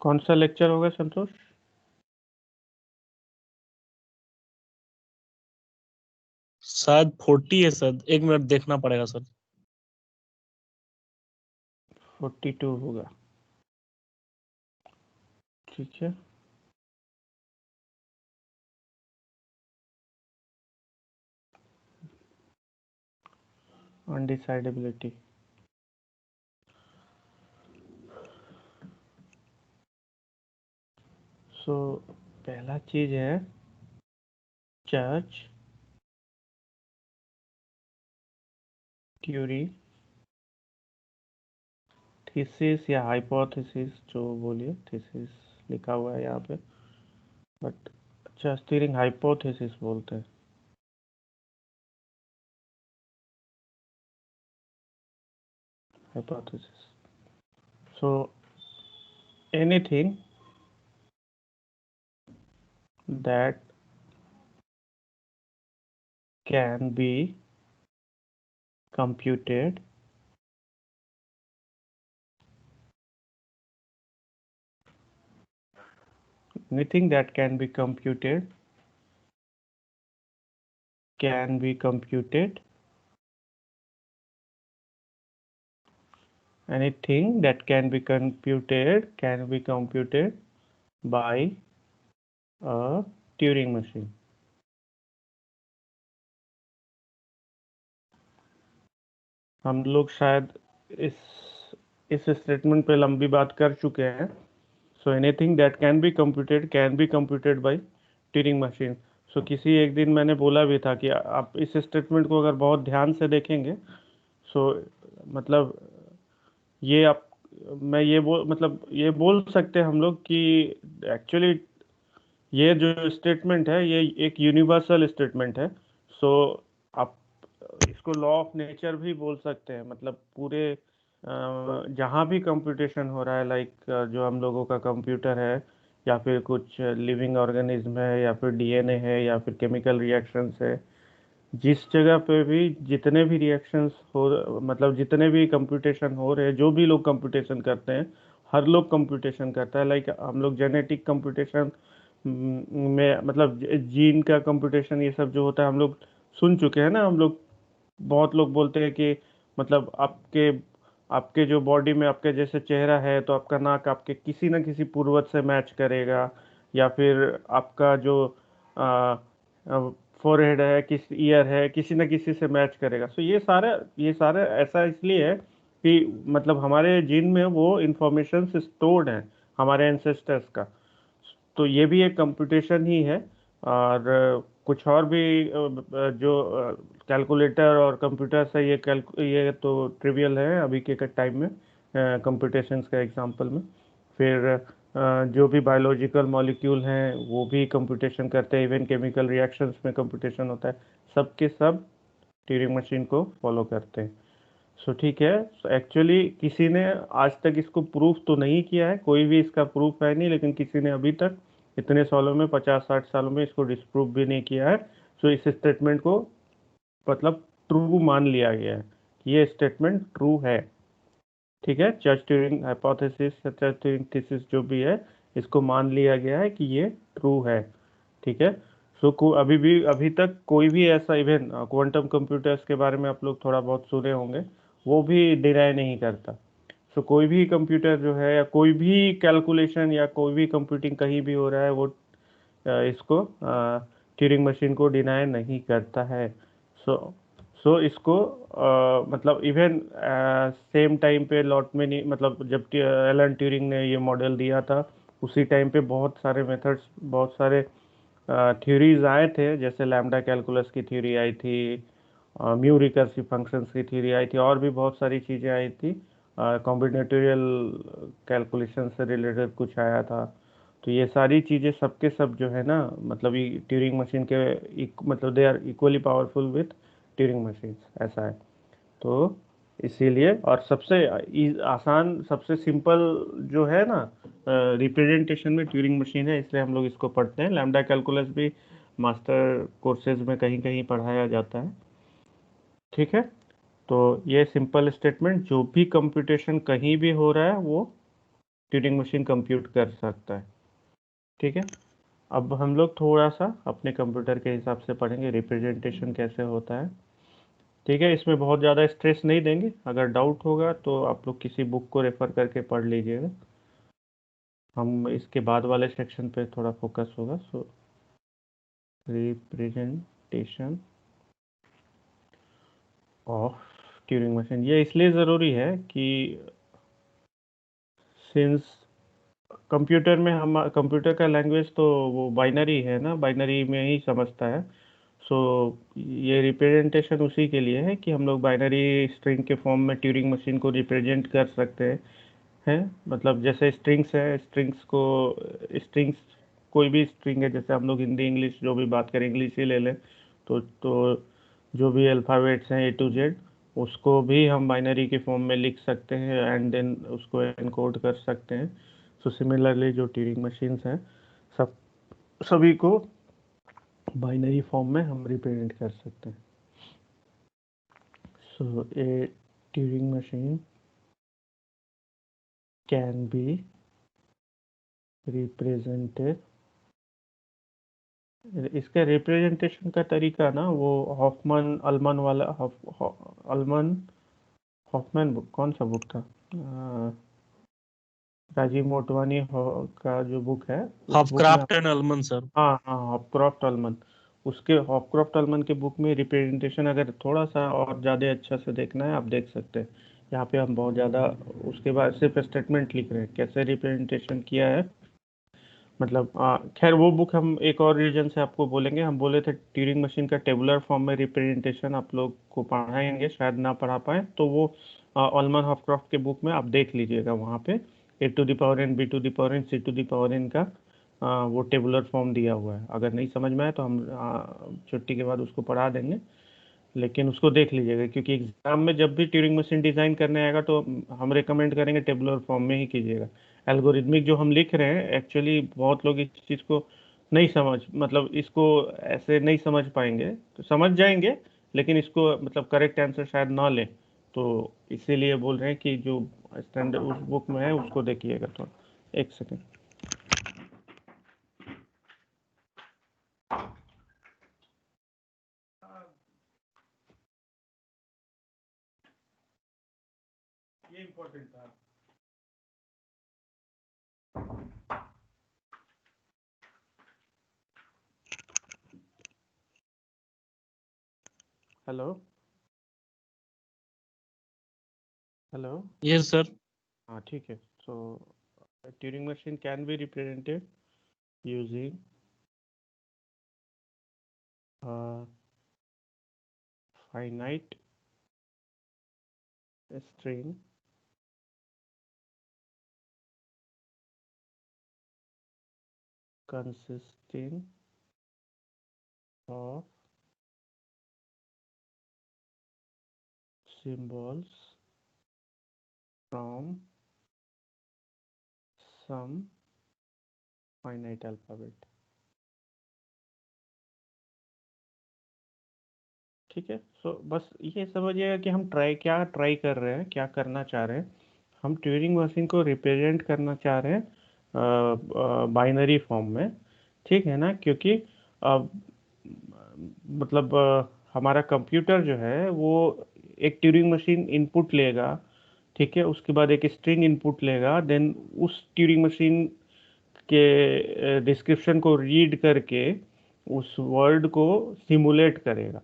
कौन सा लेक्चर होगा संतोष? शायद 40 है सर, 1 मिनट देखना पड़ेगा सर। 42 होगा। ठीक है। अनडिसाइडेबिलिटी। सो पहला चीज है चर्च थ्योरी थीसिस या हाइपोथेसिस, जो बोलिए, थीसिस लिखा हुआ है यहाँ पे, बट चर्च थ्योरी हाइपोथेसिस बोलते हैं। hypothesis. So anything that can be computed anything that can be computed can be computed anything that can be computed by a Turing machine. हम लोग शायद इस स्टेटमेंट पे लंबी बात कर चुके हैं। So anything that can be computed by Turing machine. So किसी एक दिन मैंने बोला भी था कि आप इस स्टेटमेंट को अगर बहुत ध्यान से देखेंगे, सो मतलब ये आप मैं ये बोल सकते हैं हम लोग कि एक्चुअली ये जो स्टेटमेंट है ये एक यूनिवर्सल स्टेटमेंट है। सो आप इसको लॉ ऑफ नेचर भी बोल सकते हैं। मतलब पूरे जहाँ भी कंप्यूटेशन हो रहा है, लाइक जो हम लोगों का कंप्यूटर है, या फिर कुछ लिविंग ऑर्गेनिज्म है, या फिर डीएनए है, या फिर केमिकल रिएक्शंस है, जिस जगह पे भी जितने भी रिएक्शंस हो, मतलब जितने भी कंप्यूटेशन हो रहे हैं, जो भी लोग कंप्यूटेशन करते हैं, हर लोग कंप्यूटेशन करता है। लाइक हम लोग जेनेटिक कंप्यूटेशन में, मतलब जीन का कंप्यूटेशन, ये सब जो होता है हम लोग सुन चुके हैं ना। हम लोग, बहुत लोग बोलते हैं कि मतलब आपके आपके जो बॉडी में आपके जैसे चेहरा है, तो आपका नाक आपके किसी न किसी पूर्वज से मैच करेगा, या फिर आपका जो फोरहेड है, किस ईयर है, किसी न किसी से मैच करेगा। सो ये सारे ऐसा इसलिए है कि मतलब हमारे जीन में वो इंफॉर्मेशन स्टोर्ड है, हमारे एंसेस्टर्स का। तो ये भी एक कंप्यूटेशन ही है। और कुछ और भी जो कैलकुलेटर और कंप्यूटर्स है, ये तो ट्रिवियल है अभी के टाइम में कंप्यूटेशंस का एग्जांपल में। फिर जो भी बायोलॉजिकल मॉलिक्यूल हैं वो भी कंप्यूटेशन करते हैं, इवन केमिकल रिएक्शंस में कंप्यूटेशन होता है। सब के सब ट्यूरिंग मशीन को फॉलो करते हैं। सो ठीक है। सो एक्चुअली किसी ने आज तक इसको प्रूफ तो नहीं किया है, कोई भी इसका प्रूफ है नहीं, लेकिन किसी ने अभी तक इतने सालों में, 50-60 सालों में, इसको डिस्प्रूव भी नहीं किया है। सो इस स्टेटमेंट को मतलब ट्रू मान लिया गया है कि ये स्टेटमेंट ट्रू है। ठीक है। चर्च ट्यूरिंग हाइपोथेसिस या चर्च ट्यूरिंग थीसिस जो भी है, इसको मान लिया गया है कि ये ट्रू है। ठीक है। सो अभी तक कोई भी ऐसा, इवन क्वांटम कंप्यूटर्स के बारे में आप लोग थोड़ा बहुत सुने होंगे, वो भी डिनाई नहीं करता। सो कोई भी कंप्यूटर जो है, या कोई भी कैलकुलेशन या कोई भी कंप्यूटिंग कहीं भी हो रहा है, वो इसको ट्यूरिंग मशीन को डिनाई नहीं करता है। सो इसको मतलब इवन सेम टाइम पे लॉट में नहीं, मतलब जब एलन ट्यूरिंग ने ये मॉडल दिया था, उसी टाइम पे बहुत सारे मेथड्स, बहुत सारे थ्योरीज आए थे। जैसे लैम्डा कैलकुलस की थ्योरी आई थी, म्यू रिकर्सिव फंक्शंस की थ्योरी आई थी, और भी बहुत सारी चीज़ें आई थी। कॉम्बिनेटोरियल कैलकुलेशन से रिलेटेड कुछ आया था। तो ये सारी चीज़ें सबके सब जो है ना, मतलब ये ट्यूरिंग मशीन के मतलब they are equally powerful with Turing machine, ऐसा है। तो इसीलिए, और सबसे आसान, सबसे सिंपल जो है ना रिप्रेजेंटेशन में ट्यूरिंग मशीन है, इसलिए हम लोग इसको पढ़ते हैं। लैम्डा कैलकुलस भी मास्टर कोर्सेज में कहीं कहीं पढ़ाया जाता है। ठीक है। तो ये सिंपल स्टेटमेंट, जो भी कंप्यूटेशन कहीं भी हो रहा है, वो ट्यूरिंग मशीन कंप्यूट कर सकता है। ठीक है, अब हम लोग थोड़ा सा अपने कंप्यूटर के हिसाब से पढ़ेंगे रिप्रेजेंटेशन कैसे होता है। ठीक है, इसमें बहुत ज़्यादा स्ट्रेस नहीं देंगे, अगर डाउट होगा तो आप लोग किसी बुक को रेफर करके पढ़ लीजिएगा। हम इसके बाद वाले सेक्शन पे थोड़ा फोकस होगा। सो रिप्रेजेंटेशन ऑफ ट्यूरिंग मशीन, ये इसलिए ज़रूरी है कि सिंस कंप्यूटर में हम कंप्यूटर का लैंग्वेज तो वो बाइनरी है ना, बाइनरी में ही समझता है। सो ये रिप्रेजेंटेशन उसी के लिए है कि हम लोग बाइनरी स्ट्रिंग के फॉर्म में ट्यूरिंग मशीन को रिप्रेजेंट कर सकते हैं। मतलब जैसे स्ट्रिंग्स है, स्ट्रिंग्स कोई भी स्ट्रिंग है, जैसे हम लोग हिंदी इंग्लिश जो भी बात करें, इंग्लिश ही ले लें तो जो भी अल्फ़ाबेट्स हैं A to Z, उसको भी हम बाइनरी के फॉर्म में लिख सकते हैं एंड देन उसको एनकोड कर सकते हैं। सो सिमिलरली जो ट्यूरिंग मशीन्स हैं, सब सभी को बाइनरी फॉर्म में हम रिप्रेजेंट कर सकते हैं। So a Turing machine can be represented, इसका रिप्रेजेंटेशन का तरीका ना वो हॉफमैन अल्मन वाला अल्मन हॉफमैन बुक, कौन सा बुक था, राजीव मोटवानी का जो बुक है, उस बुक में। हॉफक्राफ्ट एंड अल्मन सर। हाँ हाँ, हॉपक्रॉफ्ट अल्मन, उसके हॉपक्रॉफ्ट अल्मन के बुक में रिप्रेजेंटेशन अगर थोड़ा सा और ज़्यादा अच्छा से देखना है, आप देख सकते हैं। यहाँ पे हम बहुत ज़्यादा उसके बाद सिर्फ स्टेटमेंट लिख रहे हैं कैसे रिप्रेजेंटेशन किया है। मतलब खैर वो बुक हम एक और रीजन से आपको बोलेंगे। हम बोले थे ट्यूरिंग मशीन का टेबुलर फॉर्म में रिप्रेजेंटेशन आप लोग को पढ़ाएंगे, शायद ना पढ़ा पाए, तो वो ऑलमन हॉफक्रॉफ्ट के बुक में आप देख लीजिएगा। वहाँ पे A to the power n B to the power n C to the power n का वो टेबुलर फॉर्म दिया हुआ है। अगर नहीं समझ में आए तो हम छुट्टी के बाद उसको पढ़ा देंगे, लेकिन उसको देख लीजिएगा, क्योंकि एग्जाम में जब भी ट्यूरिंग मशीन डिज़ाइन करने आएगा तो हम रेकमेंड करेंगे टेबुलर फॉर्म में ही कीजिएगा। एल्गोरिदमिक जो हम लिख रहे हैं, एक्चुअली बहुत लोग इस चीज़ को नहीं समझ, मतलब इसको ऐसे नहीं समझ पाएंगे, तो समझ जाएंगे लेकिन इसको मतलब करेक्ट आंसर शायद ना लें। तो इसीलिए बोल रहे हैं कि जो स्टैंडर्ड उस बुक में है उसको देखिएगा थोड़ा। एक सेकेंड। ये इम्पोर्टेंट था। Hello hello. Yes sir. हाँ ठीक है। So Turing machine can be represented using a finite string consisting of symbols from some finite alphabet। ठीक है, सो बस ये समझिएगा कि हम क्या ट्राई कर रहे हैं, क्या करना चाह रहे हैं। हम ट्यूरिंग मशीन को रिप्रेजेंट करना चाह रहे हैं बाइनरी फॉर्म में। ठीक है ना, क्योंकि मतलब हमारा कंप्यूटर जो है वो एक ट्यूरिंग मशीन इनपुट लेगा। ठीक है, उसके बाद एक स्ट्रिंग इनपुट लेगा, देन उस ट्यूरिंग मशीन के डिस्क्रिप्शन को रीड करके उस वर्ड को सिमुलेट करेगा।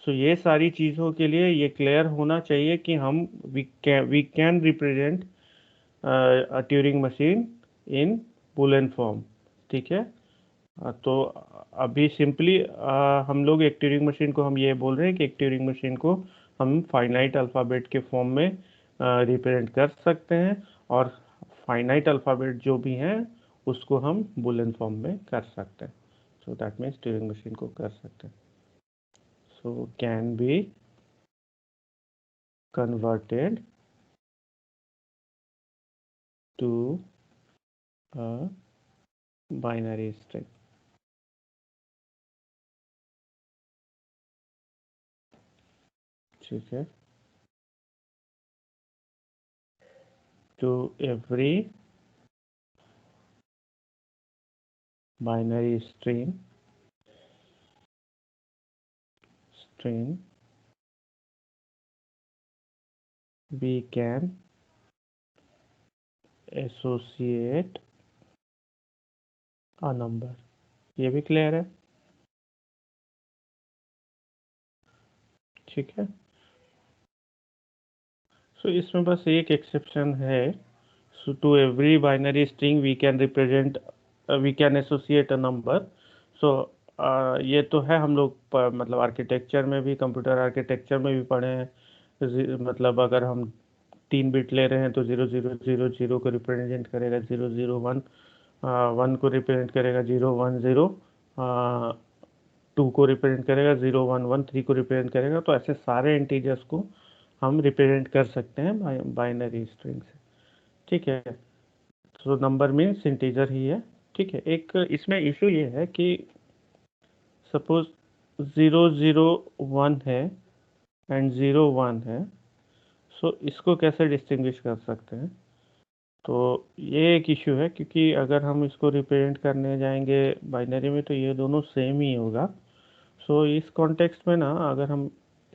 सो ये सारी चीज़ों के लिए ये क्लियर होना चाहिए कि हम we can represent Turing machine in Boolean form. ठीक है, तो अभी सिंपली हम लोग एक ट्यूरिंग मशीन को हम ये बोल रहे हैं कि एक ट्यूरिंग मशीन को हम फाइनाइट अल्फ़ाबेट के फॉर्म में रिप्रेजेंट कर सकते हैं, और फाइनाइट अल्फ़ाबेट जो भी हैं उसको हम बुलियन फॉर्म में कर सकते हैं। So that means Turing machine को कर सकते हैं। So can be converted to a binary string. ठीक है, to every binary string we can associate a number। ये भी क्लियर है? ठीक है। सो इसमें बस एक एक्सेप्शन है। So to every binary string we can associate a number. So ये तो है, हम लोग मतलब आर्किटेक्चर में भी, कंप्यूटर आर्किटेक्चर में भी पढ़े हैं। मतलब अगर हम 3 बिट ले रहे हैं तो 0000 को रिप्रेजेंट करेगा, 001 1 को रिप्रेजेंट करेगा, 010 2 को रिप्रेजेंट करेगा, 0113 3 को रिप्रेजेंट करेगा। तो ऐसे सारे इंटीजर्स को हम रिप्रेजेंट कर सकते हैं बाइनरी स्ट्रिंग से। ठीक है। तो नंबर मीन्स इंटीजर ही है। ठीक है। एक इसमें इशू ये है कि सपोज 001 है एंड 01 है। सो इसको कैसे डिस्टिंग्विश कर सकते हैं? तो ये एक इशू है, क्योंकि अगर हम इसको रिप्रेजेंट करने जाएंगे बाइनरी में तो ये दोनों सेम ही होगा। सो इस कॉन्टेक्स्ट में ना, अगर हम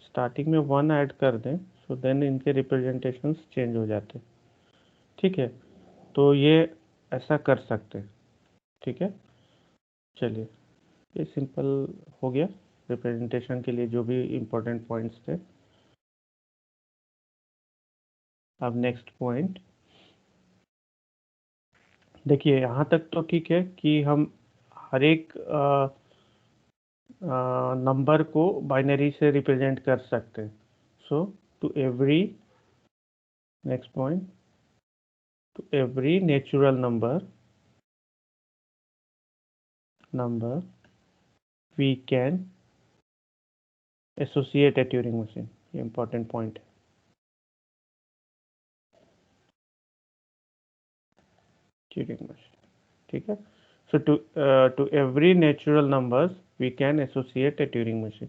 स्टार्टिंग में 1 ऐड कर दें सो देन इनके रिप्रेजेंटेशंस चेंज हो जाते हैं। ठीक है। तो ये ऐसा कर सकते हैं। ठीक है। चलिए, ये सिंपल हो गया रिप्रेजेंटेशन के लिए जो भी इम्पोर्टेंट पॉइंट्स थे। अब नेक्स्ट पॉइंट देखिए, यहाँ तक तो ठीक है कि हम हर एक नंबर को बाइनरी से रिप्रेजेंट कर सकते हैं। So to every next point, to every natural number we can associate a Turing machine. ये इंपॉर्टेंट पॉइंट है। Turing machine. ठीक है। So to every natural numbers we can associate a Turing machine.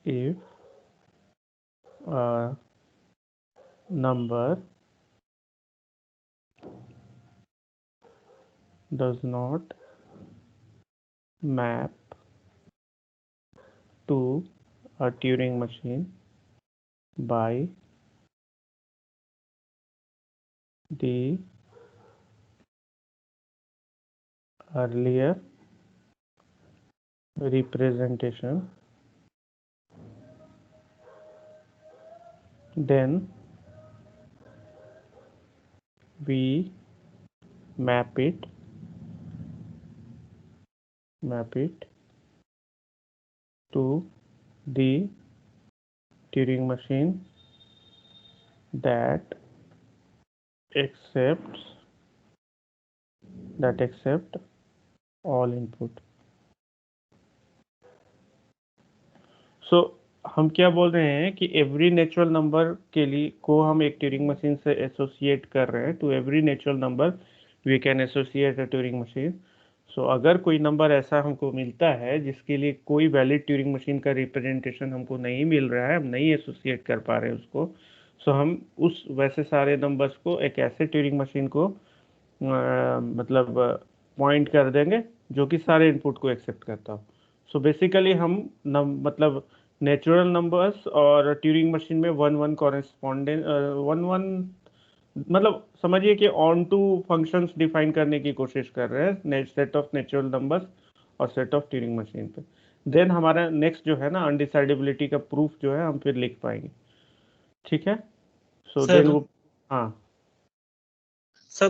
If a number does not map to a Turing machine by the earlier representation, then we map it to the Turing machine that accepts all input। सो हम क्या बोल रहे हैं कि every natural number के लिए को हम एक ट्यूरिंग मशीन से एसोसिएट कर रहे हैं। To every natural number we can associate a Turing machine. So अगर कोई नंबर ऐसा हमको मिलता है जिसके लिए कोई वैलिड ट्यूरिंग मशीन का रिप्रेजेंटेशन हमको नहीं मिल रहा है, हम नहीं एसोसिएट कर पा रहे हैं उसको, सो हम उस वैसे सारे नंबर्स को एक ऐसे ट्यूरिंग मशीन को मतलब पॉइंट कर देंगे जो कि सारे इनपुट को एक्सेप्ट करता हो। सो बेसिकली हम मतलब नेचुरल नंबर्स और ट्यूरिंग मशीन में 1-1 कॉरेस्पॉन्डेंट 1-1 मतलब समझिए कि ऑन टू फंक्शंस डिफाइन करने की कोशिश कर रहे हैं सेट ऑफ नेचुरल नंबर्स और सेट ऑफ ट्यूरिंग मशीन पे। देन हमारा नेक्स्ट जो है ना, अनडिसाइडेबिलिटी का प्रूफ जो है हम फिर लिख पाएंगे। ठीक है। सो देन वो हाँ सर,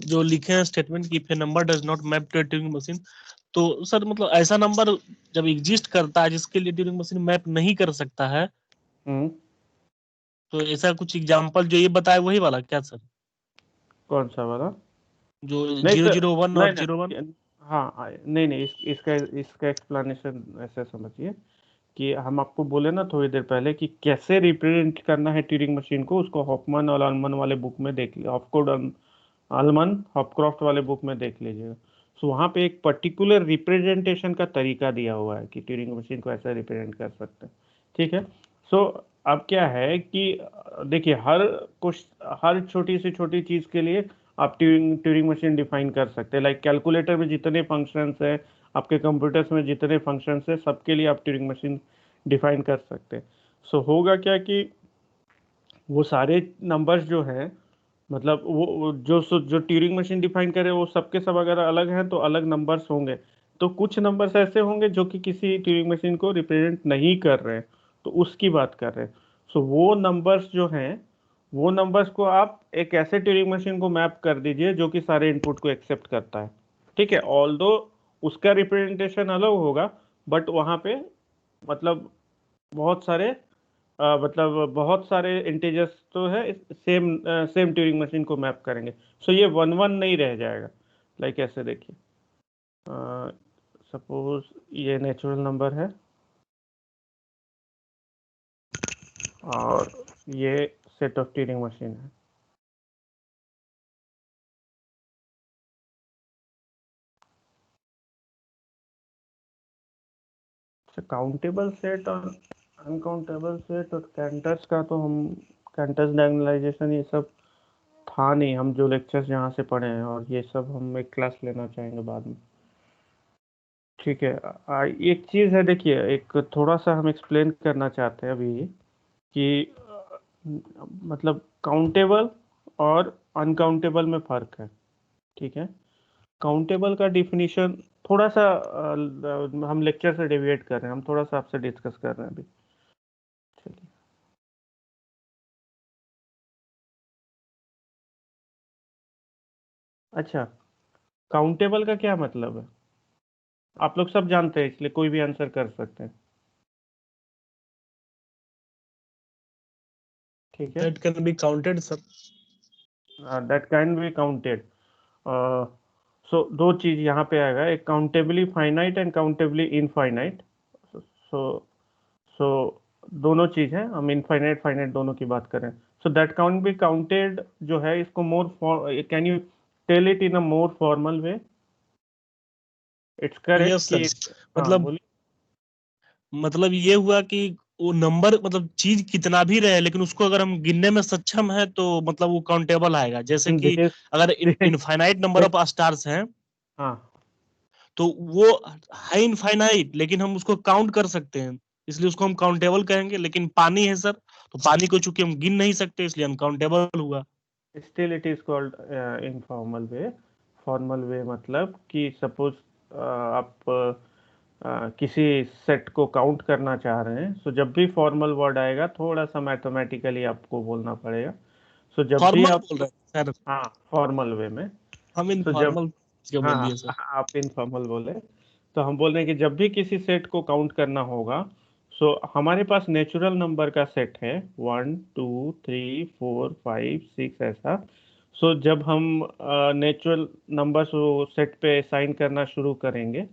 जो लिखे हैं स्टेटमेंट की if a number does not map to Turing machine, तो सर मतलब ऐसा नंबर जब एग्जिस्ट करता है जिसके लिए ट्यूरिंग मशीन मैप नहीं कर सकता है, तो ऐसा कुछ एग्जांपल जो ये बताए वही वाला क्या सर? कौन सा वाला? जो नहीं सर, 001 और 01? हाँ नहीं नहीं, इसका एक्सप्लेनेशन ऐसे समझिए कि हम आपको बोले ना थोड़ी देर पहले कि कैसे रिप्रेजेंट करना है ट्यूरिंग मशीन को, उसको हॉफमैन और अल्मन वाले बुक में देख लिया, अल्मन हॉपक्रॉफ्ट वाले बुक में देख लीजिएगा। सो वहाँ पे एक पर्टिकुलर रिप्रेजेंटेशन का तरीका दिया हुआ है कि ट्यूरिंग मशीन को ऐसा रिप्रेजेंट कर सकते हैं। ठीक है। सो अब क्या है कि देखिए हर छोटी से छोटी चीज के लिए आप ट्यूरिंग मशीन डिफाइन कर सकते हैं। लाइक कैलकुलेटर में जितने फंक्शंस है, आपके कंप्यूटर्स में जितने फंक्शंस है, सबके लिए आप ट्यूरिंग मशीन डिफाइन कर सकते हैं। सो होगा क्या कि वो सारे नंबर्स जो हैं, मतलब जो ट्यूरिंग मशीन डिफाइन करे वो सबके सब अगर अलग हैं तो अलग नंबर्स होंगे। तो कुछ नंबर्स ऐसे होंगे जो कि किसी ट्यूरिंग मशीन को रिप्रेजेंट नहीं कर रहे हैं, तो उसकी बात कर रहे हैं। सो वो नंबर्स जो हैं, वो नंबर्स को आप एक ऐसे ट्यूरिंग मशीन को मैप कर दीजिए जो कि सारे इनपुट को एक्सेप्ट करता है। ठीक है, ऑल्दो उसका रिप्रेजेंटेशन अलग होगा, बट वहाँ पे मतलब बहुत सारे मतलब बहुत सारे इंटीजर्स तो है, सेम सेम ट्यूरिंग मशीन को मैप करेंगे। सो ये वन वन नहीं रह जाएगा। लाइक ऐसे देखिए, सपोज ये नेचुरल नंबर है और ये सेट ऑफ ट्यूरिंग मशीन है। काउंटेबल सेट और अनकाउंटेबल सेट और कैंटर्स का तो हम कैंटर्स डायगोनलाइजेशन ये सब था नहीं, हम जो लेक्चर्स यहाँ से पढ़े हैं, और ये सब हम एक क्लास लेना चाहेंगे बाद में। ठीक है। एक चीज़ है, देखिए, एक थोड़ा सा हम एक्सप्लेन करना चाहते हैं अभी कि मतलब काउंटेबल और अनकाउंटेबल में फ़र्क है। ठीक है, काउंटेबल का डिफिनीशन थोड़ा सा हम लेक्चर से डेविएट कर रहे हैं, हम थोड़ा सा आपसे डिस्कस कर रहे हैं अभी। चलिए, अच्छा, काउंटेबल का क्या मतलब है? आप लोग सब जानते हैं, इसलिए कोई भी आंसर कर सकते हैं। ठीक है, that can be counted sir. That can be counted. So दो चीज यहाँ पे आएगा, एक countably finite and countably infinite. So so दोनों चीज है, हम इनफाइनाइट फाइनाइट दोनों की बात करें। So that count be counted जो है, इसको more, can you tell it in a more formal way? It's correct yes कि, सर। हाँ मतलब बोलिए। ये हुआ कि वो नंबर मतलब चीज कितना भी रहे, लेकिन उसको अगर हम गिनने में सक्षम है तो मतलब वो काउंटेबल आएगा। जैसे दिस कि इज अगर this infinite number of stars हैं हाँ, तो वो है इनफाइनाइट, लेकिन हम उसको काउंट कर सकते हैं, इसलिए उसको हम काउंटेबल कहेंगे। लेकिन पानी है सर, तो पानी को चूंकि हम गिन नहीं सकते, इसलिए अनकाउंटेबल हुआ। Still it is called informal way. Formal way मतलब कि सपोज आप किसी सेट को काउंट करना चाह रहे हैं, सो जब भी फॉर्मल वर्ड आएगा थोड़ा सा मैथमेटिकली आपको बोलना पड़ेगा। सो जब भी फॉर्मल आप, बोल रहे हैं सर, हाँ, फॉर्मल वे में। हम सो जब, इनफॉर्मल क्या हाँ बोल दिए हाँ, सर। आप इनफॉर्मल बोले, तो हम बोल रहे हैं कि जब भी किसी सेट को काउंट करना होगा, सो हमारे पास नेचुरल नंबर का सेट है, 1 2 3 4 5 6 ऐसा। सो जब हम नेचुरल नंबर सेट पे असाइन करना शुरू करेंगे,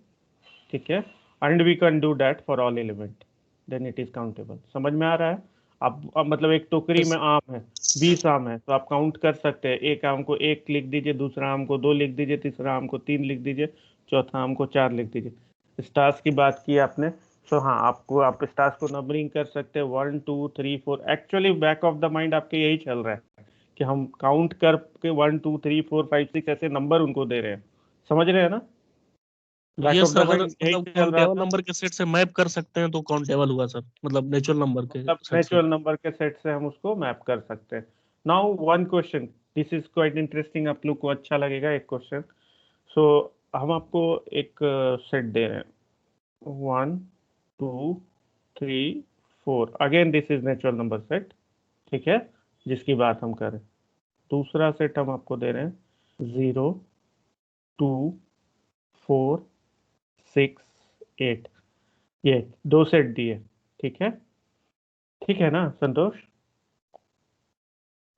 ठीक है, and we can do that for all element, then it is countable. समझ में आ रहा है? आप अब मतलब एक टोकरी यस में आम है, 20 आम है, तो आप काउंट कर सकते हैं, एक आम को 1 लिख दीजिए, दूसरा आम को 2 लिख दीजिए, तीसरा आम को 3 लिख दीजिए, चौथा आम को 4 लिख दीजिए। स्टार्स की बात की आपने, तो हाँ, आपको आप स्टार्स को नंबरिंग कर सकते हैं, 1 2 3 4। Actually back of the mind आपके यही चल रहा है कि हम काउंट करके 1 2 3 4 5 6 ऐसे नंबर उनको दे रहे हैं। समझ रहे हैं ना? बैक ऑफ यस, द अगर माइंड यही मतलब चल रहा काउंटेबल था। नंबर के सेट से मैप कर सकते हैं तो काउंटेबल हुआ सर, मतलब नेचुरल नंबर के मतलब सेट से। नेचुरल नंबर के सेट से हम उसको मैप कर सकते हैं। Now one question, this is quite interesting, आप लोग को अच्छा लगेगा एक क्वेश्चन। सो हम आपको एक सेट दे रहे हैं, 1 2 3 4, again this is natural number set, ठीक है, जिसकी बात हम करें। दूसरा सेट हम आपको दे रहे हैं, 0 2 4 6 8, ये दो सेट दिए। ठीक है, ठीक है ना संतोष?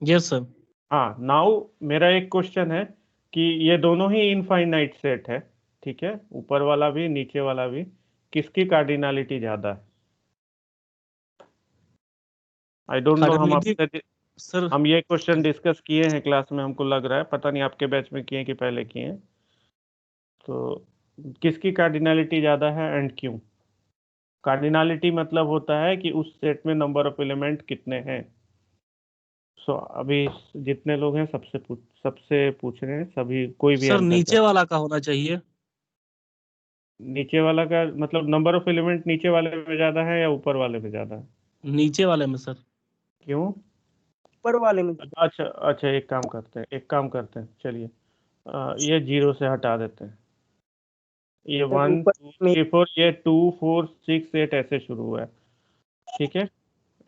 Yes sir. हाँ, नाउ मेरा एक क्वेश्चन है कि ये दोनों ही इनफाइनाइट सेट है, ठीक है, ऊपर वाला भी नीचे वाला भी, किसकी कार्डिनलिटी ज्यादा है? I don't know, cardinality sir, हम ये क्वेश्चन डिस्कस किए हैं क्लास में, हमको लग रहा है, पता नहीं आपके बैच में किए हैं कि पहले किए हैं। तो किसकी कार्डिनलिटी ज्यादा है एंड क्यों? कार्डिनलिटी मतलब होता है कि उस सेट में नंबर ऑफ एलिमेंट कितने हैं। सो अभी जितने लोग हैं सबसे पूछ रहे हैं, सभी कोई भी सर आंसर कर। नीचे वाला का होना चाहिए। नीचे वाला का मतलब नंबर ऑफ एलिमेंट नीचे वाले में ज्यादा है या ऊपर वाले में ज्यादा है? नीचे वाले में सर। क्यों? ऊपर वाले में। अच्छा अच्छा, एक काम करते हैं, चलिए ये 0 से हटा देते हैं। ये सर 1 ऊपर 2 में 3 4, ये 2 4 6 8 ऐसे शुरू हुआ है। ठीक है,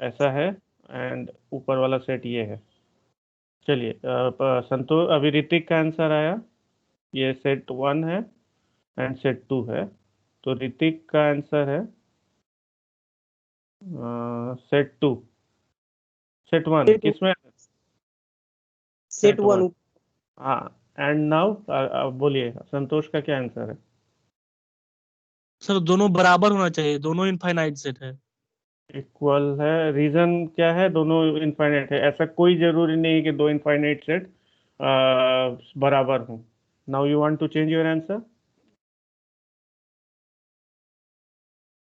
ऐसा है। एंड ऊपर वाला सेट ये है। चलिए संतोष, अभी ऋतिक का आंसर आया। ये सेट 1 है एंड सेट 2 है। तो ऋतिक का आंसर है सेट 2। सेट 1 किसमें? Set set 1। 1। हाँ। एंड नाउ बोलिए संतोष का क्या आंसर है? सर दोनों बराबर होना चाहिए, दोनों इनफाइनाइट सेट है। इक्वल है, रीजन क्या है? दोनों इनफाइनाइट है, ऐसा कोई जरूरी नहीं है कि दो इनफाइनाइट सेट बराबर हों। Now you want to change your answer?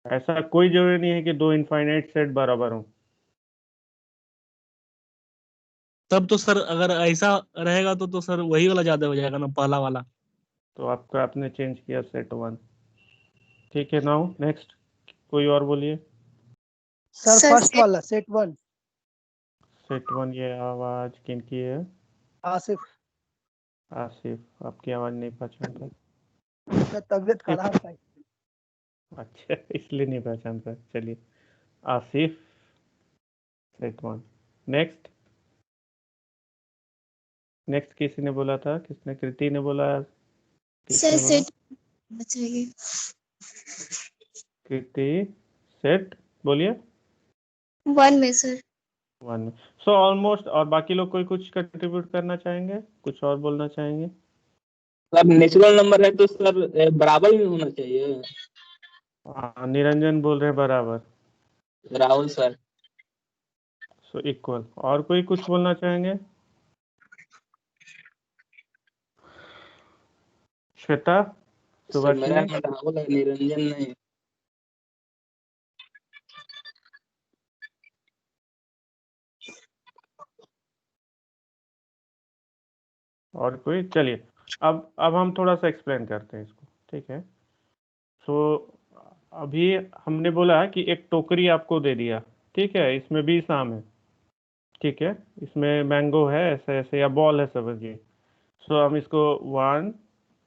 ऐसा कोई जरूरी नहीं है कि दो इनफाइनाइट सेट बराबर हों। तब तो सर अगर ऐसा रहेगा तो सर वही वाला ज्यादा हो जाएगा ना, पहला वाला। तो आपका आपने चेंज किया सेट 1। ठीक है, नाउ नेक्स्ट कोई और बोलिए। सर फर्स्ट वाला सेट 1। सेट 1, ये आवाज किनकी है? आसिफ। आसिफ, आपकी आवाज नहीं पहचान पाई। सर तबीयत खराब है। अच्छा, इसलिए नहीं पहचान पाए। चलिए, आसिफ सेट 1। नेक्स्ट नेक्स्ट किसी ने बोला था? किसने? कृति ने बोला। किसने बोला? बताइए। कृति सेट, बोलिए। 1 में सर। 1 में। So almost. और बाकी लोग कोई कुछ कंट्रीब्यूट करना चाहेंगे, कुछ और बोलना चाहेंगे? सर नेचुरल नंबर है तो सर बराबर ही होना चाहिए। हाँ, निरंजन बोल रहे हैं बराबर। राहुल सर। So equal. और कोई कुछ बोलना चाहेंगे? श्वेता, सर मेरा सुभाषिनी। नाम राहुल है, निरंजन नहीं। और कोई? चलिए, अब हम थोड़ा सा एक्सप्लेन करते हैं इसको। ठीक है। सो अभी हमने बोला कि एक टोकरी आपको दे दिया। ठीक है, इसमें 20 आम है। ठीक है, इसमें मैंगो है, ऐसे ऐसे, या बॉल है समझिए। सो हम इसको 1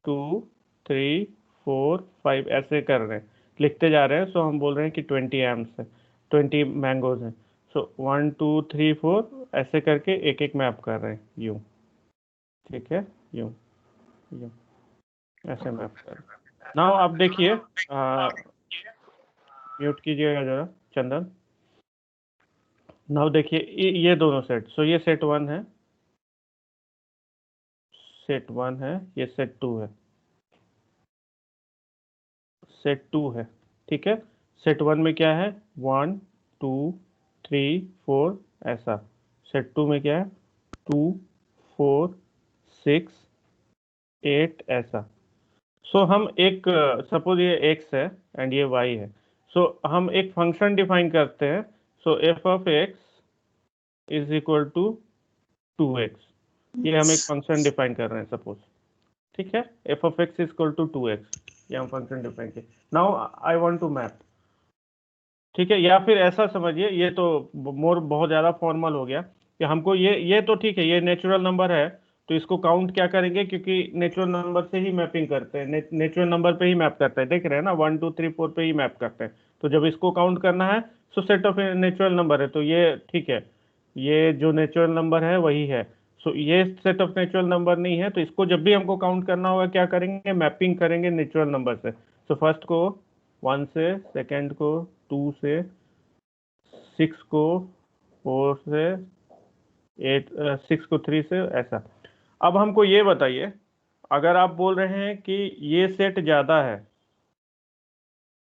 2 3 4 5 ऐसे कर रहे हैं, लिखते जा रहे हैं। सो हम बोल रहे हैं कि 20 एम्स है, 20 मैंगोज हैं। सो 1 2 3 4 ऐसे करके एक एक मैप कर रहे हैं, यूं। ठीक है, यूं यूं ऐसे मैप कर रहे हैं। नाउ आप देखिए, म्यूट कीजिएगा जरा चंदन। नाउ देखिए ये दोनों सेट। सो ये सेट 1 है, सेट 1 है, ये सेट 2 है, सेट 2 है। ठीक है, सेट 1 में क्या है? 1 2 3 4 ऐसा। सेट 2 में क्या है? 2 4 6 8 ऐसा। सो हम एक, सपोज ये x है एंड ये y है। सो हम एक फंक्शन डिफाइन करते हैं। So F of x is equal to 2x। ये हम एक फंक्शन डिफाइन कर रहे हैं सपोज। ठीक है, F of X is equal to 2x, ये हम फंक्शन डिफाइन किए। Now I want to map. ठीक है, या फिर ऐसा समझिए, ये तो मोर बहुत ज़्यादा फॉर्मल हो गया कि हमको ये तो ठीक है, ये नेचुरल नंबर है। तो इसको काउंट क्या करेंगे, क्योंकि नेचुरल नंबर से ही मैपिंग करते हैं, नेचुरल नंबर पे ही मैप करते हैं। देख रहे हैं ना, 1 2 3 4 पे ही मैप करते हैं। तो जब इसको काउंट करना है, तो सेट ऑफ नेचुरल नंबर है, तो ये ठीक है, ये जो नेचुरल नंबर है वही है। सो ये सेट ऑफ नेचुरल नंबर नहीं है, तो इसको जब भी हमको काउंट करना होगा क्या करेंगे? मैपिंग करेंगे नेचुरल नंबर से। सो फर्स्ट को 1 से, सेकेंड को 2 से, 6 को 4 से, 8 6 को 3 से, ऐसा। अब हमको ये बताइए, अगर आप बोल रहे हैं कि ये सेट ज्यादा है,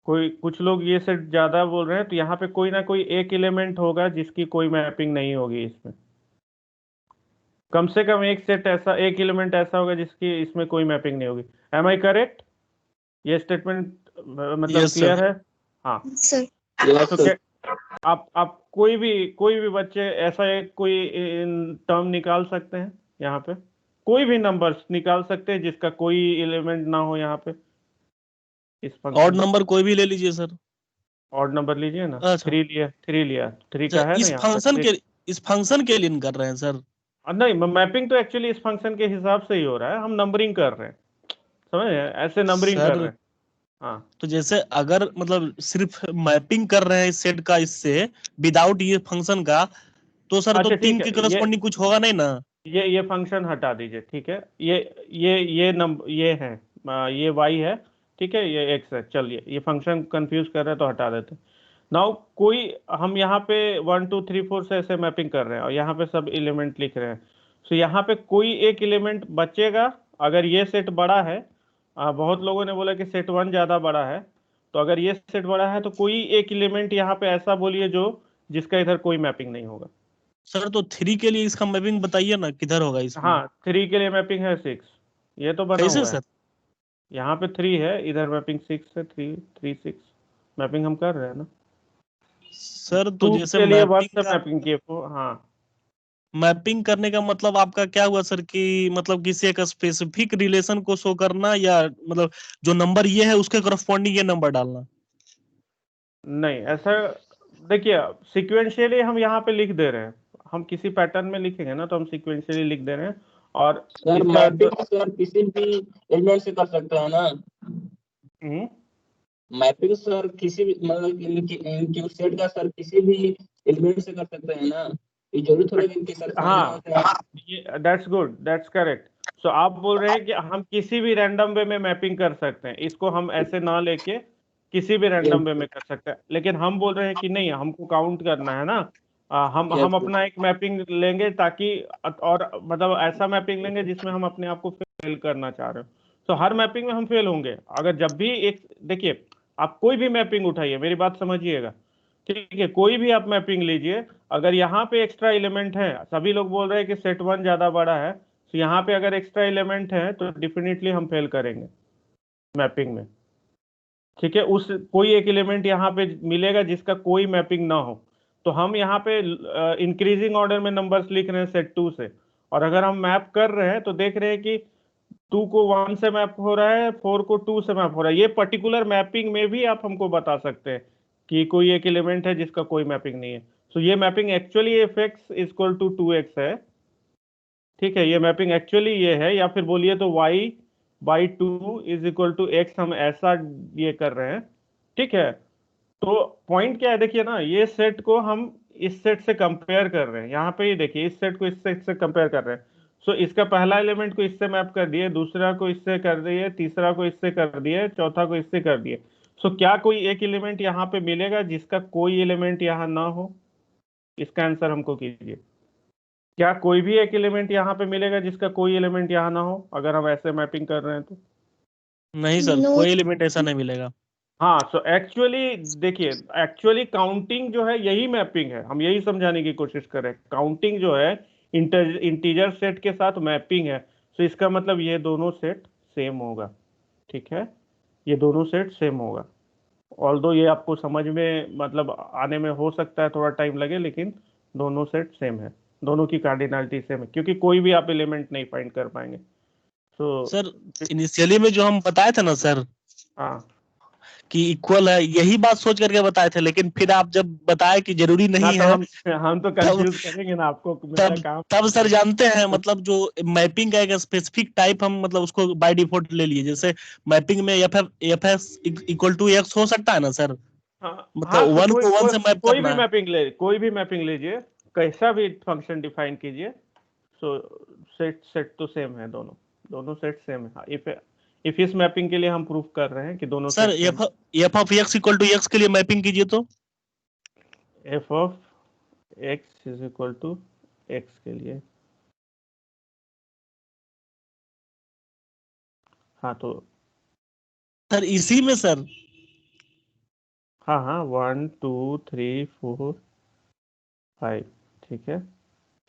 कोई कुछ लोग ये सेट ज्यादा बोल रहे हैं, तो यहाँ पे कोई ना कोई एक एलिमेंट होगा जिसकी कोई मैपिंग नहीं होगी इसमें। कम से कम एक सेट ऐसा, एक एलिमेंट ऐसा होगा जिसकी इसमें कोई मैपिंग नहीं होगी। Am I correct? ये स्टेटमेंट मतलब Yes, sir. क्लियर है? हाँ सर यस तो सर। आप कोई भी बच्चे ऐसा एक कोई टर्म निकाल सकते हैं यहाँ पे, कोई भी नंबर्स निकाल सकते हैं जिसका कोई एलिमेंट ना हो यहाँ पे इस ऑड फंक्शन में। नंबर कोई भी ले लीजिए सर। ऑड नंबर लीजिए ना, अच्छा 3 का अच्छा, है ना यहाँ पे 3। इस फंक्शन के लिए कर रहे हैं सर। नहीं, मैपिंग तो एक्चुअली इस फंक्शन के हिसाब से ही हो रहा है, हम नंबरिंग कर रहे हैं, समझ रहे हैं, ऐसे नंबरिंग कर सर रहे हैं। हाँ तो जैसे अगर मतलब सिर्फ मैपिंग कर रहे हैं इस सेट का इससे, विदाउट ये फंक्शन का, तो सर तो अच्छा तीन ठीक की है, करस्पॉन्डिंग कुछ होगा नहीं ना। ये फंक्शन हटा दीजिए, ठीक है, ये नंबर ये है, ये y है, ठीक है, ये x है, चलिए ये फंक्शन कंफ्यूज कर रहे हैं तो हटा देते हैं। नाउ कोई हम यहाँ पे 1 2 3 4 से ऐसे मैपिंग कर रहे हैं और यहाँ पे सब एलिमेंट लिख रहे हैं, तो यहाँ पे कोई एक एलिमेंट बचेगा अगर ये सेट बड़ा है। बहुत लोगों ने बोला कि सेट 1 ज़्यादा बड़ा है, तो अगर ये सेट बड़ा है तो कोई एक एलिमेंट यहाँ पे ऐसा बोलिए जो जिसका इधर कोई मैपिंग नहीं होगा। सर तो 3 के लिए इसका मैपिंग बताइए ना, किधर होगा इसमें। हाँ 3 के लिए मैपिंग है 6, ये तो बना कैसे हुआ है, सर। यहाँ पे 3 है, इधर मैपिंग 6 है, 3 3 6 मैपिंग हम कर रहे हैं ना। सर तो 2 जैसे के लिए 1 मैपिंग से का, मैपिंग किए हाँ। मैपिंग करने का मतलब आपका क्या हुआ सर, कि मतलब किसी एक स्पेसिफिक रिलेशन को शो करना, या मतलब जो नंबर ये है उसके करस्पॉन्डिंग ये नंबर डालना। नहीं ऐसा, देखिए सिक्वेंशियली हम यहाँ पे लिख दे रहे हैं, हम किसी पैटर्न में लिखेंगे ना तो हम सिक्वेंशियली लिख दे रहे हैं और सर इसका मैपिंग सर किसी भी एलिमेंट से कर सकते हैं ना। हम्म, मैपिंग सर किसी भी मतलब इनके सेट का सर किसी भी एलिमेंट से कर सकते हैं ना। ये जरूरी थोड़ा कि इनके सर हाँ ये दैट्स गुड, दैट्स करेक्ट। सो आप बोल रहे हैं कि हम किसी भी रैंडम वे में मैपिंग कर सकते हैं, इसको हम ऐसे ना लेके किसी भी रैंडम वे में कर सकते हैं, लेकिन हम बोल रहे हैं कि नहीं हमको काउंट करना है ना। हम अपना एक मैपिंग लेंगे ताकि और मतलब ऐसा मैपिंग लेंगे जिसमें हम अपने आप को फेल करना चाह रहे हो, तो हर मैपिंग में हम फेल होंगे अगर जब भी एक, देखिए आप कोई भी मैपिंग उठाइए, मेरी बात समझिएगा, ठीक है, कोई भी आप मैपिंग लीजिए, अगर यहाँ पे एक्स्ट्रा एलिमेंट है, सभी लोग बोल रहे हैं कि सेट 1 ज्यादा बड़ा है, तो यहाँ पे अगर एक्स्ट्रा एलिमेंट है तो डेफिनेटली हम फेल करेंगे मैपिंग में, ठीक है, उस कोई एक एलिमेंट यहाँ पे मिलेगा जिसका कोई मैपिंग ना हो, तो हम यहाँ पे इंक्रीजिंग ऑर्डर में नंबर्स लिख रहे हैं सेट 2 से, और अगर हम मैप कर रहे हैं तो देख रहे हैं कि 2 को 1 से मैप हो रहा है, 4 को 2 से मैप हो रहा है, ये पर्टिकुलर मैपिंग में भी आप हमको बता सकते हैं कि कोई एक एलिमेंट है जिसका कोई मैपिंग नहीं है, तो ये mapping actually F X equal to 2x है, ठीक है, ये मैपिंग एक्चुअली ये है, या फिर बोलिए तो y/2 is equal to x, हम ऐसा ये कर रहे हैं, ठीक है। तो पॉइंट क्या है, देखिए ना, ये सेट को हम इस सेट से कंपेयर कर रहे हैं, यहाँ पे ये देखिए इस सेट को इस सेट से कंपेयर कर रहे हैं, सो इसका पहला एलिमेंट को इससे मैप कर दिए, दूसरा को इससे कर दिए, तीसरा को इससे कर दिए, चौथा को इससे कर दिए, सो क्या कोई एक एलिमेंट यहाँ पे मिलेगा जिसका कोई एलिमेंट यहाँ ना हो, इसका आंसर हमको कीजिए, क्या कोई भी एक एलिमेंट यहाँ पे मिलेगा जिसका कोई एलिमेंट यहाँ ना हो अगर हम ऐसे मैपिंग कर रहे हैं तो। नहीं सर, नो कोई एलिमेंट ऐसा नहीं मिलेगा। हाँ सो एक्चुअली देखिए, एक्चुअली काउंटिंग जो है यही मैपिंग है, हम यही समझाने की कोशिश कर रहे हैं, काउंटिंग जो है इंटीजर सेट के साथ मैपिंग है, तो इसका मतलब ये दोनों सेट सेम होगा, ठीक है, ये दोनों सेट सेम होगा, ऑल्दो ये आपको समझ में मतलब आने में हो सकता है थोड़ा टाइम लगे, लेकिन दोनों सेट सेम है, दोनों की कार्डिनलिटी सेम है, क्योंकि कोई भी आप एलिमेंट नहीं फाइंड कर पाएंगे, तो सर इनिशियली में जो हम बताए थे ना सर हाँ कि इक्वल है, यही बात सोच करके बताए थे, लेकिन फिर आप जब बताए कि जरूरी ना, नहीं तो है, हम तो तब कंफ्यूज करेंगे ना आपको, मेरा तब काम। तब सर जानते हैं मतलब जो मैपिंग का एक स्पेसिफिक टाइप हम मतलब उसको बाय डिफॉल्ट ले लिए, जैसे मैपिंग में F S equal to X हो सकता है ना सर, हाँ हाँ, मतलब तो वन को वन से मैप करना है। कोई भी मैपिंग लीजिए, कैसा भी फंक्शन डिफाइन कीजिए, सो सेट सेट तो सेम है, दोनों दोनों सेट सेम है, इफ इस मैपिंग के लिए हम प्रूफ कर रहे हैं कि दोनों sir set same. F of X equal to X के लिए मैपिंग कीजिए तो। F of X is equal to X के लिए, हाँ तो सर इसी में सर, हाँ हाँ 1 2 3 4 5, ठीक है,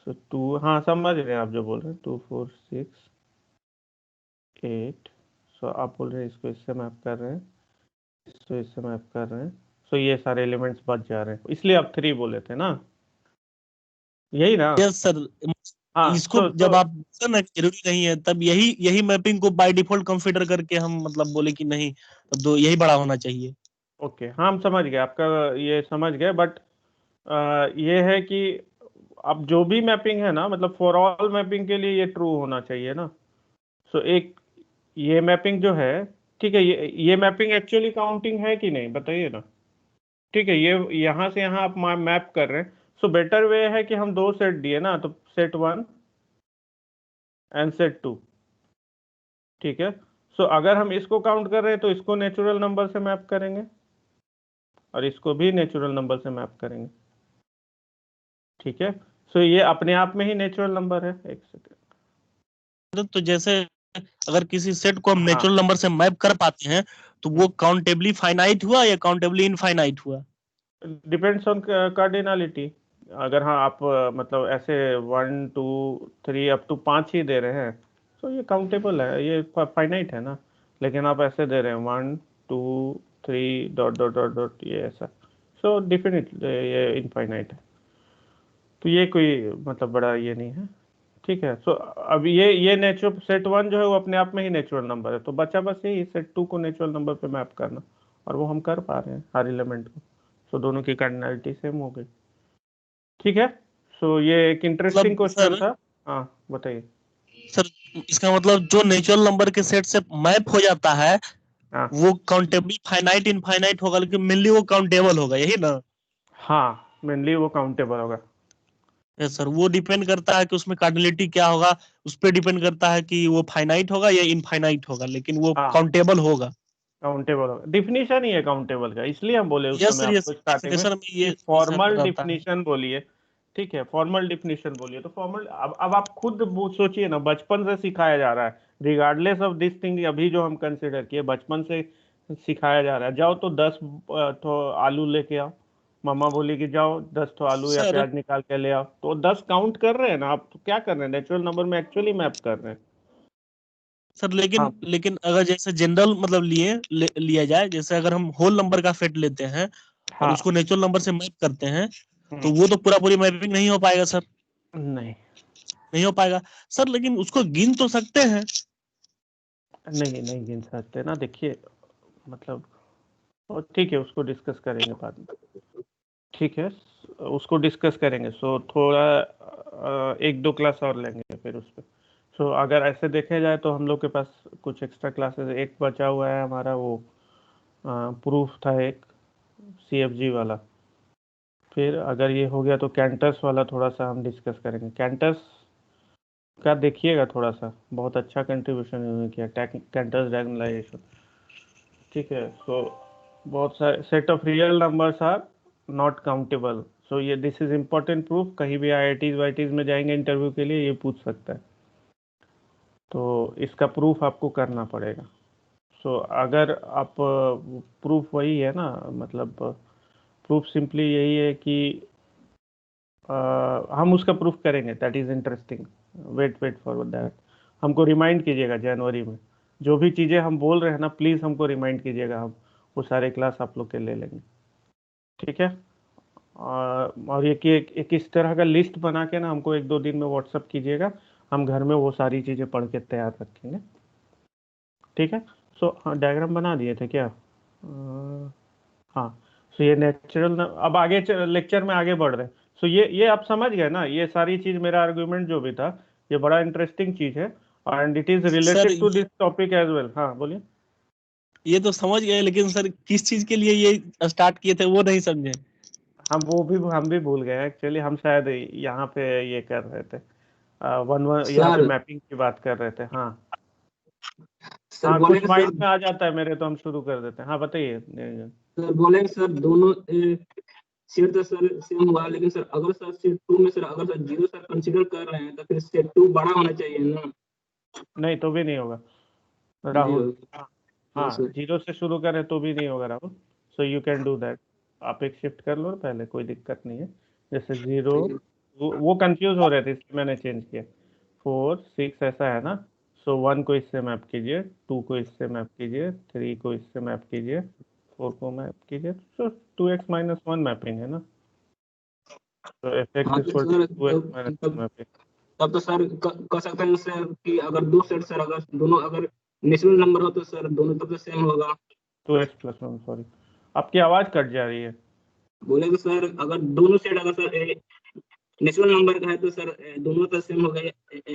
सो 2, हाँ समझ रहे हैं आप जो बोल रहे हैं, 2 4 6 8, सो आप बोल रहे हैं इसको इससे मैप कर रहे हैं, इसको इससे मैप कर रहे हैं, सो ये सारे एलिमेंट्स बच जा रहे हैं, इसलिए आप 3 बोले थे ना, यही ना? Yes sir. हाँ इसको जब आप ना जरूरी नहीं है, तब यही मैपिंग को बाय डिफॉल्ट कंसीडर करके हम मतलब बोले कि नहीं, तो यही बड़ा होना चाहिए। ओके, हाँ हम समझ गए आपका, ये समझ गए, बट ये है कि अब जो भी मैपिंग है ना, मतलब फॉर ऑल मैपिंग के लिए ये ट्रू होना चाहिए ना। सो एक ये मैपिंग जो है, ठीक है, ये मैपिंग एक्चुअली काउंटिंग है कि नहीं बताइए ना। ठीक है, ये यहाँ से यहाँ आप मैप कर रहे हैं, सो बेटर वे है कि हम 2 सेट दिए ना, तो सेट 1 एंड सेट 2, ठीक है। सो अगर हम इसको काउंट कर रहे हैं तो इसको नेचुरल नंबर से मैप करेंगे और इसको भी नेचुरल नंबर से मैप करेंगे, ठीक है। सो ये अपने आप में ही नेचुरल नंबर है। एक सेकेंड, तो जैसे अगर किसी सेट को हम हाँ, नेचुरल नंबर से मैप कर पाते हैं, तो वो काउंटेबली फाइनाइट हुआ या काउंटेबली इनफाइनाइट हुआ? Depends on cardinality. अगर हाँ आप मतलब ऐसे 1 2 3 अप टू 5 ही दे रहे हैं तो ये काउंटेबल है, ये फाइनाइट है ना। लेकिन आप ऐसे दे रहे हैं 1 2 3 डॉट डॉट डॉट डॉट, ये ऐसा, सो डेफिनेट ये इनफाइनाइट है। तो ये कोई मतलब बड़ा ये नहीं है, ठीक है। सो अब ये नेचुरल सेट 1 जो है वो अपने आप में ही नेचुरल नंबर है, तो बचा बस यही सेट 2 को नेचुरल नंबर पे मैप करना, और वो हम कर पा रहे हैं हर एलिमेंट को। सो दोनों की कार्डिनलिटी सेम हो गई, ठीक है। सो ये एक इंटरेस्टिंग मतलब क्वेश्चन सर था। हाँ बताइए। सर इसका मतलब जो नेचुरल नंबर के सेट से मैप हो जाता है, हाँ वो काउंटेबली फाइनाइट इनफाइनाइट होगा, लेकिन मेनली वो काउंटेबल होगा, यही ना? हाँ, मेनली वो काउंटेबल होगा। यस सर, वो डिपेंड करता है कि उसमें कार्डिनलिटी क्या होगा, उस पर डिपेंड करता है कि वो फाइनाइट होगा या इनफाइनाइट होगा, लेकिन वो हाँ, काउंटेबल होगा। काउंटेबल होगा, डिफिनीशन ही है काउंटेबल का, इसलिए हम बोले उस यस समय सर, यस आपको स्टार्टिंग में डेफिनेशन में कि ये सर फॉर्मल रहता है। डिफिनीशन बोलिए, ठीक है, फॉर्मल डिफिनीशन बोलिए। तो फॉर्मल, अब आप खुद सोचिए ना, बचपन से सिखाया जा रहा है, रिगार्डलेस ऑफ दिस थिंग, अभी जो हम कंसिडर किए बचपन से सिखाया जा रहा है। जाओ तो 10 तो आलू लेके आओ, मम्मा बोली कि जाओ 10 तो आलू या सर प्याज निकाल के ले आओ, तो 10 काउंट कर रहे हैं ना आप, तो क्या कर रहे हैं, नेचुरल नंबर में एक्चुअली मैप कर रहे हैं। सर लेकिन हाँ लेकिन अगर जैसे जनरल मतलब लिया जाए, जैसे अगर हम होल नंबर का सेट लेते हैं और हाँ। उसको नेचुरल नंबर से मैप करते हैं, तो हम्म, वो तो पूरा पूरी मैपिंग नहीं हो पाएगा सर। नहीं नहीं हो पाएगा सर, लेकिन उसको गिन तो सकते हैं। नहीं नहीं गिन सकते ना, देखिए मतलब, और ठीक है उसको डिस्कस करेंगे बाद में, ठीक है, उसको डिस्कस करेंगे। सो थोड़ा 1 2 क्लास और लेंगे फिर उस पर। सो अगर ऐसे देखे जाए तो हम लोग के पास कुछ एक्स्ट्रा क्लासेस, एक बचा हुआ है हमारा वो प्रूफ था एक, CFG वाला। फिर अगर ये हो गया तो कैंटस वाला थोड़ा सा हम डिस्कस करेंगे। कैंटस का देखिएगा थोड़ा सा, बहुत अच्छा कंट्रीब्यूशन इन्होंने किया, कैंटस डायगोनलाइजेशन, ठीक है। सो बहुत सारे set of real numbers are not countable. So ये दिस इज इम्पोर्टेंट प्रूफ, कहीं भी IITs वाईटीज में जाएंगे इंटरव्यू के लिए ये पूछ सकता है, तो इसका प्रूफ आपको करना पड़ेगा। सो अगर आप प्रूफ वही है ना, मतलब प्रूफ सिंपली यही है कि हम उसका प्रूफ करेंगे, that is interesting, wait for that. हमको रिमाइंड कीजिएगा जनवरी में, जो भी चीज़ें हम बोल रहे हैं ना प्लीज़ हमको रिमाइंड कीजिएगा, हम वो सारे क्लास आप लोग के ले लेंगे, ठीक है। और ये कि एक इस तरह का लिस्ट बना के ना हमको 1 2 दिन में व्हाट्सअप कीजिएगा, हम घर में वो सारी चीज़ें पढ़ के तैयार रखेंगे, ठीक है। सो हाँ, डायग्राम बना दिए थे क्या? हाँ। सो ये नेचुरल, अब आगे लेक्चर में आगे बढ़ रहे हैं। सो ये आप समझ गए ना, ये सारी चीज़, मेरा आर्गुमेंट जो भी था ये बड़ा इंटरेस्टिंग चीज़ है, and it is sir related to this topic as well. हाँ बोलिए। ये तो समझ गए, लेकिन सर किस चीज के लिए ये स्टार्ट किए थे वो नहीं समझे। हम भी भूल गए एक्चुअली, हम शायद यहाँ पे ये कर रहे थे, यहाँ पे सर मैपिंग की बात कर रहे थे। हाँ सर हाँ, कुछ बोलेंगे माइंड सर, में आ जाता है मेरे, तो हम शुरू कर देते हैं। हाँ बताइए। सर बोलेंगे सर दोनों सेट तो सर सेम हुआ, लेकिन सर अगर सर सेट 2 में सर अगर सर 0 सर कंसीडर कर रहे हैं तो फिर सेट 2 बड़ा होना चाहिए ना? नहीं तो भी नहीं होगा जी राहुल। हाँ हाँ, सर। 0 से शुरू करें तो भी नहीं होगा Rahul. So you can do that, आप एक शिफ्ट कर लो पहले, कोई दिक्कत नहीं है। जैसे 0, ठीक है वो कंफ्यूज हो रहे थे इसलिए मैंने चेंज किया। 4 6 ऐसा है ना। सो 1 को इससे मैप कीजिए, 2 को इससे मैप कीजिए, 3 को इससे मैप कीजिए, 4 को मैप कीजिए तो 2x माइनस 1 मैपिंग है ना, तो fx हाँ तो equal sir to 2x minus 1 mapping. तब तो सर कह सकते हैं सर कि अगर दो सेट सर अगर दोनों अगर नेचुरल नंबर हो तो सर दोनों तब तो सेम होगा। 2x प्लस 1, सॉरी आपकी आवाज कट जा रही है। बोले तो सर अगर दोनों सेट अगर सर नेचुरल नंबर का है तो सर दोनों तो सेम हो गए,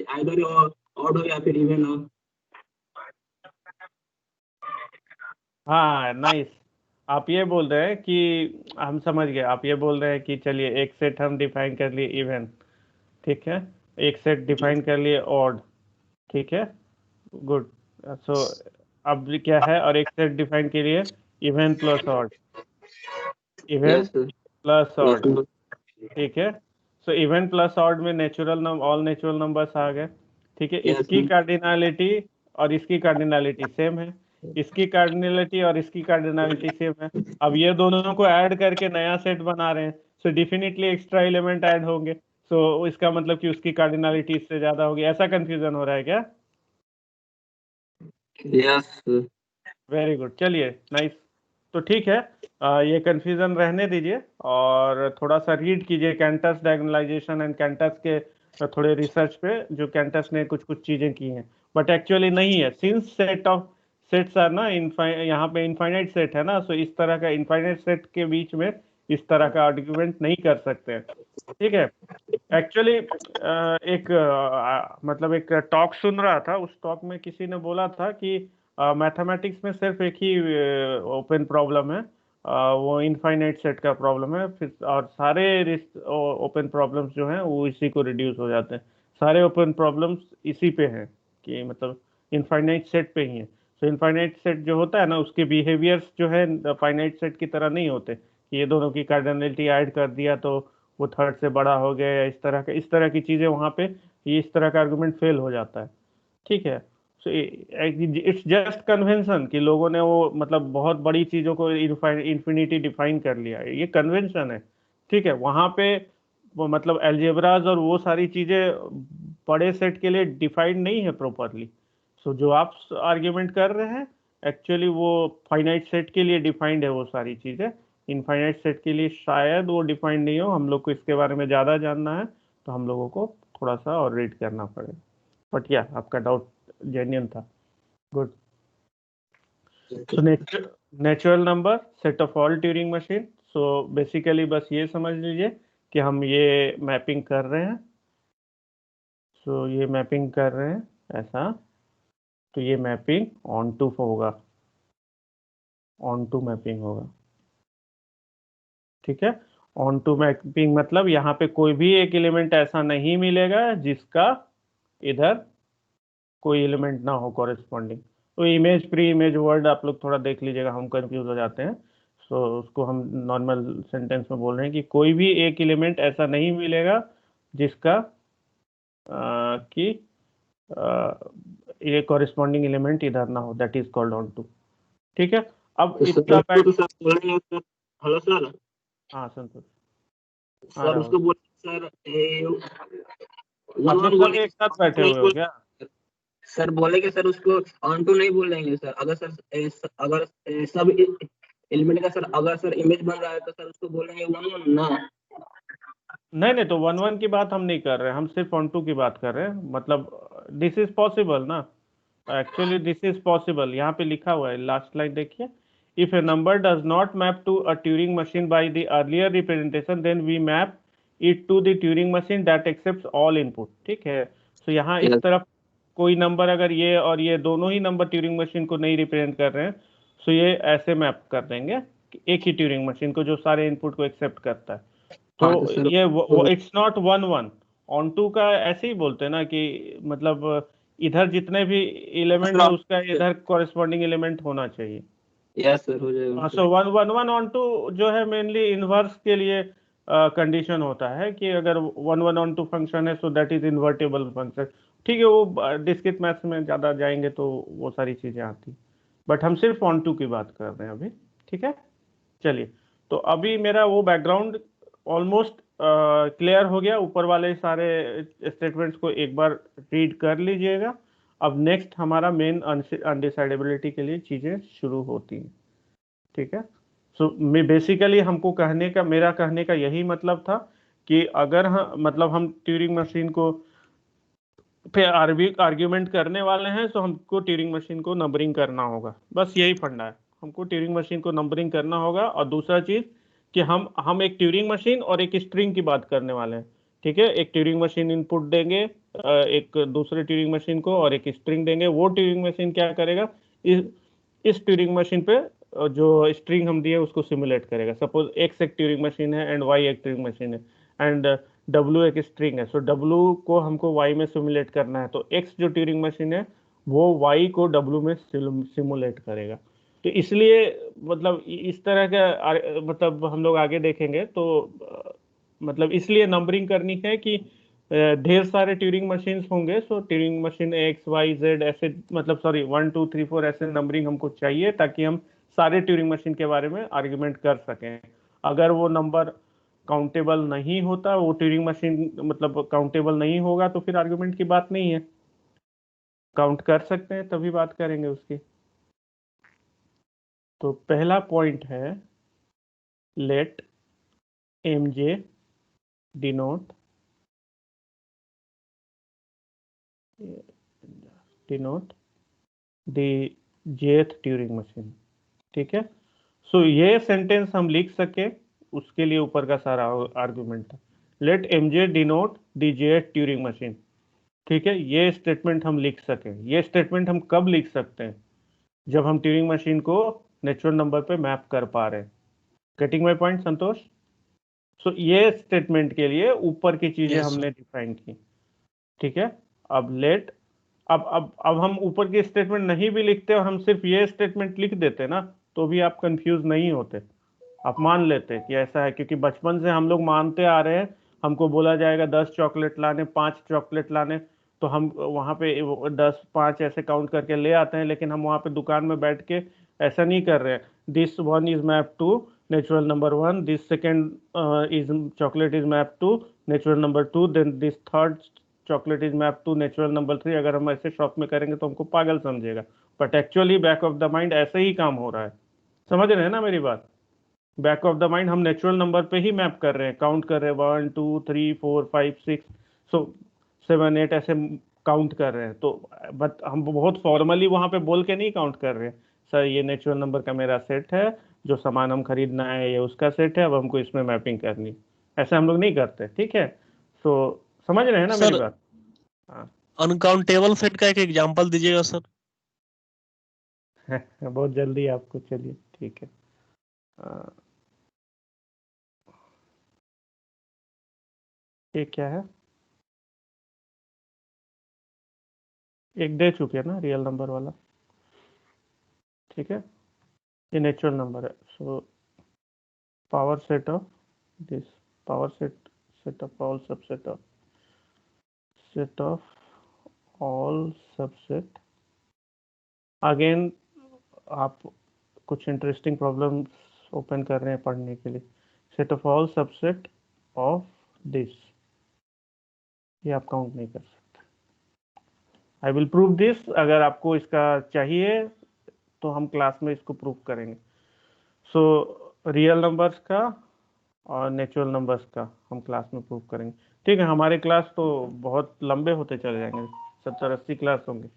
आइदर ऑड हो या फिर इवन हो। हाँ नाइस, आप ये बोल रहे हैं कि हम समझ गए, आप ये बोल रहे हैं कि चलिए एक सेट हम डिफाइन कर लिए इवन, ठीक है, एक सेट डिफाइन कर लिए ऑड, ठीक है, गुड। सो अब क्या है, और एक सेट डिफाइन के लिए even plus odd, even yes sir. Plus odd, yes ठीक है। सो इवन प्लस ऑड में natural number, all natural numbers आ गए, ठीक है। Yes, इसकी sir. कार्डिनलिटी और इसकी कार्डिनलिटी सेम है, इसकी कार्डिनलिटी और इसकी कार्डिनलिटी सेम है। अब ये दोनों को ऐड करके नया सेट बना रहे हैं, so definitely extra element add होंगे, सो इसका मतलब कि उसकी कार्डिनलिटी इससे ज्यादा होगी। ऐसा कंफ्यूजन हो रहा है क्या? Yes, sir. वेरी गुड, चलिए नाइस। तो ठीक है, ये कंफ्यूजन रहने दीजिए और थोड़ा सा रीड कीजिए कैंटस डायगोनलाइजेशन एंड कैंटस के थोड़े रिसर्च पे, जो कैंटस ने कुछ कुछ चीजें की हैं, बट एक्चुअली नहीं है, since set of sets are ना यहाँ पे इनफाइनाइट सेट है ना, सो इस तरह का इनफाइनाइट सेट के बीच में इस तरह का आर्ग्यूमेंट नहीं कर सकते हैं, ठीक है। एक्चुअली एक मतलब एक टॉक सुन रहा था, उस टॉक में किसी ने बोला था कि मैथमेटिक्स में सिर्फ एक ही ओपन प्रॉब्लम है, वो इनफाइनाइट सेट का प्रॉब्लम है, फिर और सारे ओपन प्रॉब्लम्स जो हैं वो इसी को रिड्यूस हो जाते हैं, सारे ओपन प्रॉब्लम्स इसी पे हैं कि मतलब इनफाइनाइट सेट पे ही है। तो इनफाइनाइट सेट जो होता है ना, उसके बिहेवियर्स जो है फाइनाइट सेट की तरह नहीं होते कि ये दोनों की कार्डिनलिटी ऐड कर दिया तो वो थर्ड से बड़ा हो गया, या इस तरह की चीजें वहां पे, ये इस तरह का आर्गुमेंट फेल हो जाता है, ठीक है। सो इट्स जस्ट कन्वेंशन कि लोगों ने वो मतलब बहुत बड़ी चीजों को इन्फिनिटी डिफाइन कर लिया है, ये कन्वेंशन है, ठीक है। वहां पे वो मतलब एल्जेब्राज और वो सारी चीजें बड़े सेट के लिए डिफाइंड नहीं है प्रॉपरली। सो जो आप आर्ग्यूमेंट कर रहे हैं एक्चुअली वो फाइनाइट सेट के लिए डिफाइंड है वो सारी चीजें, इनफाइनाइट सेट के लिए शायद वो डिफाइंड नहीं हो। हम लोग को इसके बारे में ज़्यादा जानना है तो हम लोगों को थोड़ा सा और रीड करना पड़ेगा, बट या आपका डाउट जेन्युइन था, good. So natural number set of all Turing machine, so basically बस ये समझ लीजिए कि हम ये मैपिंग कर रहे हैं, सो ये मैपिंग कर रहे हैं ऐसा, तो ये मैपिंग ऑन टू होगा, ऑन टू मैपिंग होगा, ठीक है। ऑन टू मैपिंग मतलब यहाँ पे कोई भी एक एलिमेंट ऐसा नहीं मिलेगा जिसका इधर कोई एलिमेंट ना हो कॉरेस्पॉन्डिंग। तो इमेज प्री इमेज वर्ड आप लोग थोड़ा देख लीजिएगा, हम कंफ्यूज हो जाते हैं, सो उसको हम नॉर्मल सेंटेंस में बोल रहे हैं कि कोई भी एक एलिमेंट ऐसा नहीं मिलेगा जिसका कि ये कॉरेस्पॉन्डिंग एलिमेंट इधर ना हो, that is called onto, ठीक है। अब तो इतना सर तो सर बोल रहे हैं सर। Hello sir. हाँ संतोष, सर उसको बोल सर आप लोग सब एक साथ बैठे हुए हो क्या? सर बोलेंगे सर उसको ऑन टू नहीं बोलेंगे सर, अगर सर अगर सब एलिमेंट का सर अगर सर इमेज बन रहा है तो सर उसको बोलेंगे वन वन ना। नहीं नहीं, तो वन वन की बात हम नहीं कर रहे हैं, हम सिर्फ ऑन टू की बात कर रहे हैं, मतलब दिस इज पॉसिबल ना, एक्चुअली दिस इज पॉसिबल, यहाँ पे लिखा हुआ है लास्ट लाइन देखिए, if a number does not map to a Turing machine by the earlier representation then we map it to the Turing machine that accepts all input, ठीक है। तो यहाँ इस तरफ कोई नंबर अगर ये और ये दोनों ही नंबर ट्यूरिंग मशीन को नहीं रिप्रेजेंट कर रहे हैं, तो ये ऐसे मैप कर देंगे एक ही ट्यूरिंग मशीन को जो सारे इनपुट को एक्सेप्ट करता है। तो हाँ, तो सर ये वो it's not one one, onto का ऐसे ही बोलते हैं ना कि मतलब इधर जितने भी एलिमेंट है उसका इधर कॉरेस्पॉन्डिंग एलिमेंट होना चाहिए। यस सर हो जाएगा। So one one one onto जो है मेनली इनवर्स के लिए कंडीशन होता है कि अगर one one onto function है so that is invertible function, ठीक है। वो डिस्क्रीट मैथ्स में ज़्यादा जाएंगे तो वो सारी चीज़ें आती, बट हम सिर्फ ऑन टू की बात कर रहे हैं अभी, ठीक है। चलिए, तो अभी मेरा वो बैकग्राउंड ऑलमोस्ट क्लियर हो गया, ऊपर वाले सारे स्टेटमेंट्स को एक बार रीड कर लीजिएगा। अब नेक्स्ट हमारा मेन अनडिसाइडेबिलिटी के लिए चीज़ें शुरू होती हैं, ठीक है। सो बेसिकली हमको मेरा कहने का यही मतलब था कि अगर हम ट्यूरिंग मशीन को फिर आर्ग्यूमेंट करने वाले हैं, तो हमको ट्यूरिंग मशीन को नंबरिंग करना होगा। बस यही फंडा है, हमको ट्यूरिंग मशीन को नंबरिंग करना होगा। और दूसरा चीज कि हम एक ट्यूरिंग मशीन और एक स्ट्रिंग की बात करने वाले हैं। ठीक है, एक ट्यूरिंग मशीन इनपुट देंगे एक दूसरे ट्यूरिंग मशीन को, और एक स्ट्रिंग देंगे। वो ट्यूरिंग मशीन क्या करेगा, इस ट्यूरिंग मशीन पे जो स्ट्रिंग हम दिए उसको सिमुलेट करेगा। सपोज एक्स एक ट्यूरिंग मशीन है एंड वाई एक ट्यूरिंग मशीन है, एंड डब्ल्यू एक स्ट्रिंग है। सो डब्ल्यू को हमको वाई में सिमुलेट करना है, तो एक्स जो ट्यूरिंग मशीन है वो वाई को डब्ल्यू में सिमुलेट करेगा। तो इसलिए मतलब इस तरह का मतलब हम लोग आगे देखेंगे। तो मतलब इसलिए नंबरिंग करनी है कि ढेर सारे ट्यूरिंग मशीन्स होंगे। So Turing machine X Y Z ऐसे, मतलब सॉरी 1 2 3 4 ऐसे नंबरिंग हमको चाहिए, ताकि हम सारे ट्यूरिंग मशीन के बारे में आर्ग्यूमेंट कर सकें। अगर वो नंबर काउंटेबल नहीं होता, वो ट्यूरिंग मशीन मतलब काउंटेबल नहीं होगा, तो फिर आर्गुमेंट की बात नहीं है। काउंट कर सकते हैं तभी बात करेंगे उसकी। तो पहला पॉइंट है, let M J denote the jth Turing machine. ठीक है। सो ये सेंटेंस हम लिख सके, उसके लिए ऊपर का सारा आर्गुमेंट था। Let M J denote the jth Turing machine. ठीक है, ये स्टेटमेंट हम लिख सकें। ये स्टेटमेंट हम कब लिख सकते हैं, जब हम ट्यूरिंग मशीन को नेचुरल नंबर पे मैप कर पा रहे हैं। गेटिंग माय पॉइंट संतोष? सो ये स्टेटमेंट के लिए ऊपर की चीजें Yes, हमने डिफाइन की। ठीक है। अब लेट अब हम ऊपर की स्टेटमेंट नहीं भी लिखते और हम सिर्फ ये स्टेटमेंट लिख देते ना, तो भी आप कंफ्यूज नहीं होते। आप मान लेते कि ऐसा है, क्योंकि बचपन से हम लोग मानते आ रहे हैं। हमको बोला जाएगा 10 चॉकलेट लाने, 5 चॉकलेट लाने, तो हम वहाँ पे 10 5 ऐसे काउंट करके ले आते हैं। लेकिन हम वहाँ पे दुकान में बैठ के ऐसा नहीं कर रहे हैं। This one is map to natural number 1, this second is chocolate is map to natural number 2, then this third chocolate is map to natural number 3। अगर हम ऐसे शॉप में करेंगे तो हमको पागल समझेगा, but actually back of the mind ऐसे ही काम हो रहा है। समझ रहे हैं ना मेरी बात? बैक ऑफ द माइंड हम नेचुरल नंबर पे ही मैप कर रहे हैं, काउंट कर रहे हैं 1 2 3 4 5 6, सो 7 8 ऐसे काउंट कर रहे हैं। तो बट हम बहुत फॉर्मली वहां पे बोल के नहीं काउंट कर रहे हैं, सर ये नेचुरल नंबर का मेरा सेट है, जो सामान हम खरीदना है ये उसका सेट है, अब हमको इसमें मैपिंग करनी। ऐसा हम लोग नहीं करते। ठीक है। तो समझ रहे हैं ना मेरी सर बात? हाँ। अनकाउंटेबल सेट का एक एग्जांपल दीजिएगा सर। बहुत जल्दी आपको, चलिए ठीक है। ये क्या है, एक दे चुके हैं ना रियल नंबर वाला। ठीक है, ये नेचुरल नंबर है। So power set of this, power set of all subset. Again आप कुछ इंटरेस्टिंग प्रॉब्लम्स ओपन कर रहे हैं पढ़ने के लिए। Set of all subset of this, ये आप काउंट नहीं कर सकते। I will prove this. अगर आपको इसका चाहिए तो हम क्लास में इसको प्रूव करेंगे। सो रियल नंबर्स का और नेचुरल नंबर्स का हम क्लास में प्रूव करेंगे। ठीक है, हमारे क्लास तो बहुत लंबे होते चले जाएंगे, 70 80 क्लास होंगे।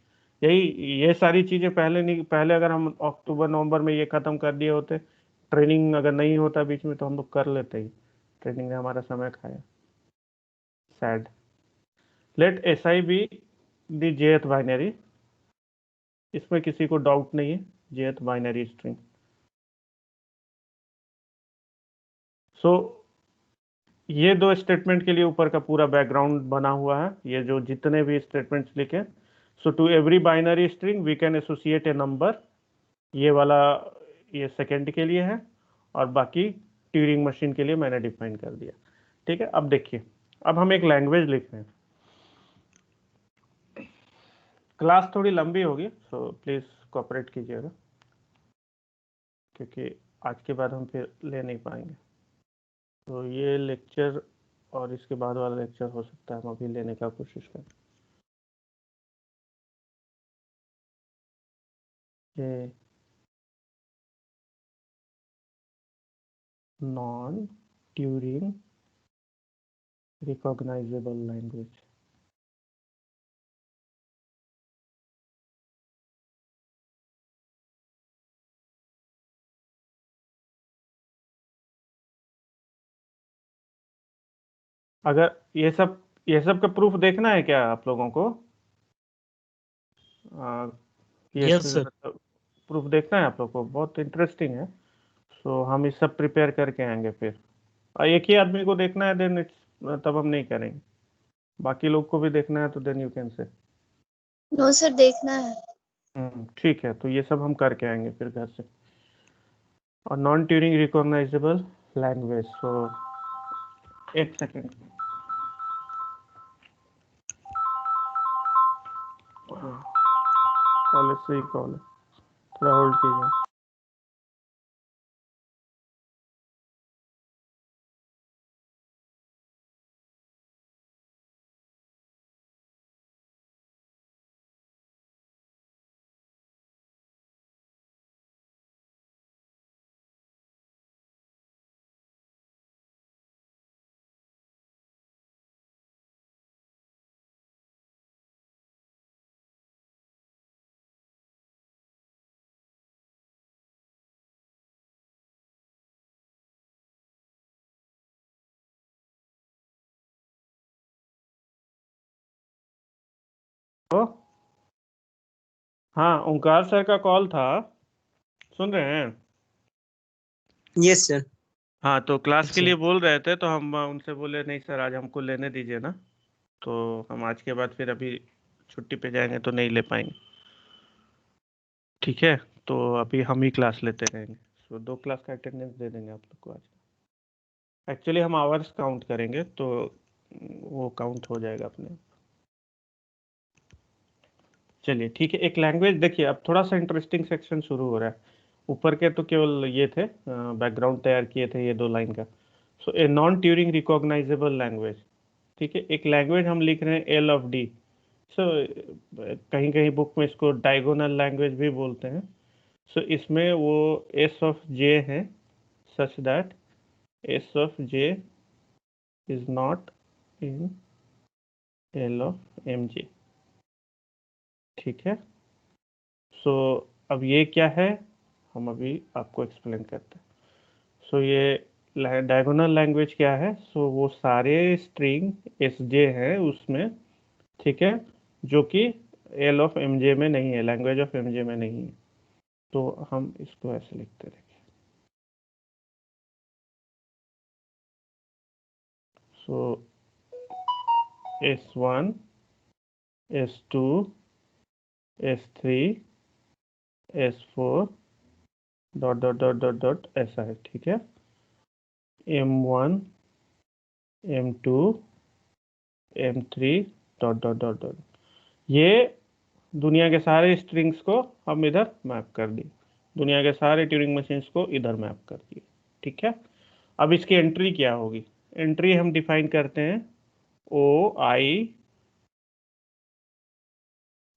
ये सारी चीज़ें पहले नहीं, पहले अगर हम अक्टूबर नवंबर में ये ख़त्म कर दिए होते, ट्रेनिंग अगर नहीं होता बीच में, तो हम लोग कर लेते ही। ट्रेनिंग ने हमारा समय खाया। Sad. Let S I be the jth binary, इसमें किसी को डाउट नहीं है, जेथ बाइनरी स्ट्रिंग। सो ये दो स्टेटमेंट के लिए ऊपर का पूरा बैकग्राउंड बना हुआ है, ये जो जितने भी स्टेटमेंट्स लिखे। So to every binary string we can associate a number, ये वाला ये सेकेंड के लिए है, और बाकी ट्यूरिंग मशीन के लिए मैंने डिफाइन कर दिया। ठीक है। अब देखिए, अब हम एक लैंग्वेज लिख रहे हैं। क्लास थोड़ी लंबी होगी, सो प्लीज कोऑपरेट कीजिएगा, क्योंकि आज के बाद हम फिर ले नहीं पाएंगे। तो ये लेक्चर और इसके बाद वाला लेक्चर हो सकता है हम अभी लेने का कोशिश करें। ये नॉन ट्यूरिंग रिकॉग्नाइजेबल लैंग्वेज। अगर ये सब का प्रूफ देखना है क्या आप लोगों को? ये यस सर। प्रूफ देखना है आप लोगों को? बहुत इंटरेस्टिंग है। सो हम इस सब प्रिपेयर करके आएंगे फिर। एक ही आदमी को देखना है देन तब हम नहीं करेंगे। बाकी लोग को भी देखना है तो then you can say. No sir, देखना है। ठीक है, तो ये सब हम करके आएंगे फिर घर से। और नॉन ट्यूरिंग रिकॉग्नाइजेबल लैंग्वेज। सो एक सेकेंड, कॉलेज से ही कॉल है, थोड़ा होल्ड कीजिए। तो हाँ, ओंकार सर का कॉल था, सुन रहे हैं? Yes sir. हाँ, तो क्लास के अच्छा। लिए बोल रहे थे, तो हम उनसे बोले नहीं सर आज हमको लेने दीजिए ना, तो हम आज के बाद फिर अभी छुट्टी पे जाएंगे तो नहीं ले पाएंगे। ठीक है, तो अभी हम ही क्लास लेते रहेंगे। सो 2 क्लास का अटेंडेंस दे देंगे आप लोग को आज। एक्चुअली हम आवर्स काउंट करेंगे तो वो काउंट हो जाएगा अपने। चलिए ठीक है, एक लैंग्वेज देखिए, अब थोड़ा सा इंटरेस्टिंग सेक्शन शुरू हो रहा है। ऊपर के तो केवल ये थे, बैकग्राउंड तैयार किए थे ये 2 लाइन का। So a non Turing recognisable language. ठीक है, एक लैंग्वेज हम लिख रहे हैं एल ऑफ डी। सो कहीं कहीं बुक में इसको डायगोनल लैंग्वेज भी बोलते हैं। सो इसमें वो एस ऑफ जे है, such that S of J is not in L of M J. ठीक है, सो अब ये क्या है हम अभी आपको एक्सप्लेन करते हैं। सो ये डायगोनल लैंग्वेज क्या है? सो वो सारे स्ट्रिंग एस जे है उसमें, ठीक है, जो कि एल ऑफ एम जे में नहीं है, लैंग्वेज ऑफ एम जे में नहीं है। तो हम इसको ऐसे लिखते रहेंगे। सो S1, S2, S3, S4 dot dot dot dot dot ऐसा है। ठीक है, M1, M2, M3 dot dot dot dot. ये दुनिया के सारे स्ट्रिंग्स को हम इधर मैप कर दिए, दुनिया के सारे ट्यूरिंग मशीन्स को इधर मैप कर दिए। ठीक है, अब इसकी एंट्री क्या होगी? एंट्री हम डिफाइन करते हैं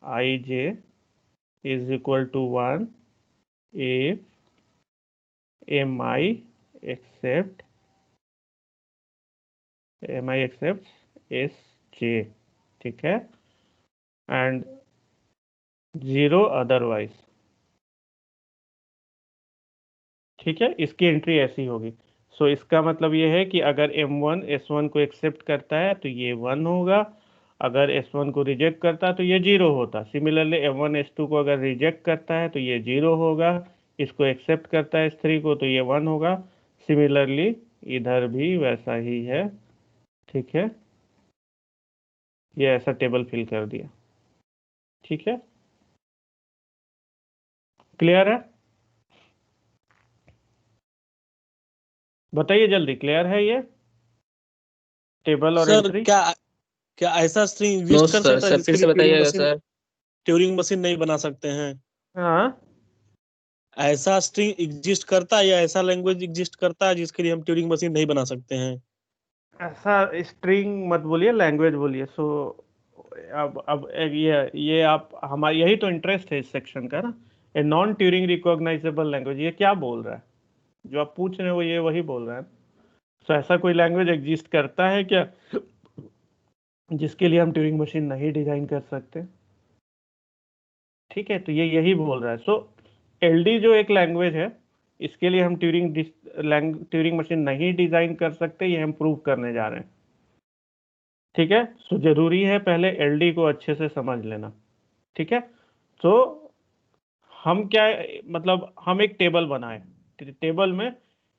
OIJ is equal to 1 if MI accepts SJ। ठीक है, एंड 0 अदरवाइज। ठीक है, इसकी एंट्री ऐसी होगी। सो इसका मतलब ये है कि अगर M1 S1 को एक्सेप्ट करता है तो ये 1 होगा, अगर S1 को रिजेक्ट करता है तो ये 0 होता। सिमिलरली M1 S2 को अगर रिजेक्ट करता है तो ये 0 होगा, इसको एक्सेप्ट करता है S3 को तो ये 1 होगा। सिमिलरली इधर भी वैसा ही है। ठीक है, ये ऐसा टेबल फिल कर दिया। ठीक है, क्लियर है? बताइए जल्दी, क्लियर है ये टेबल और सर एंट्री? क्या ऐसा स्ट्रिंग नो एग्जिस्ट कर सर, सकता है सर जिसके फिर से लिए बताइएगा सर। ट्यूरिंग मशीन नहीं बना सकते हैं? हाँ, ऐसा स्ट्रिंग एग्जिस्ट करता है या ऐसा लैंग्वेज एग्जिस्ट करता है जिसके लिए हम ट्यूरिंग मशीन नहीं बना सकते हैं? ऐसा स्ट्रिंग मत बोलिए, लैंग्वेज बोलिए। सो अब ये आप हमारा यही तो इंटरेस्ट है इस सेक्शन का ना, ए नॉन ट्यूरिंग रिकॉग्नाइजेबल लैंग्वेज। ये क्या बोल रहा है? जो आप पूछ रहे हैं वो ये वही बोल रहा है। तो ऐसा कोई लैंग्वेज एग्जिस्ट करता है क्या जिसके लिए हम ट्यूरिंग मशीन नहीं डिजाइन कर सकते? ठीक है, तो ये यही बोल रहा है। सो एलडी जो एक लैंग्वेज है, इसके लिए हम ट्यूरिंग मशीन नहीं डिजाइन कर सकते, ये हम प्रूव करने जा रहे हैं। ठीक है, सो जरूरी है पहले एलडी को अच्छे से समझ लेना। ठीक है, तो हम क्या, मतलब हम एक टेबल बनाए, टेबल में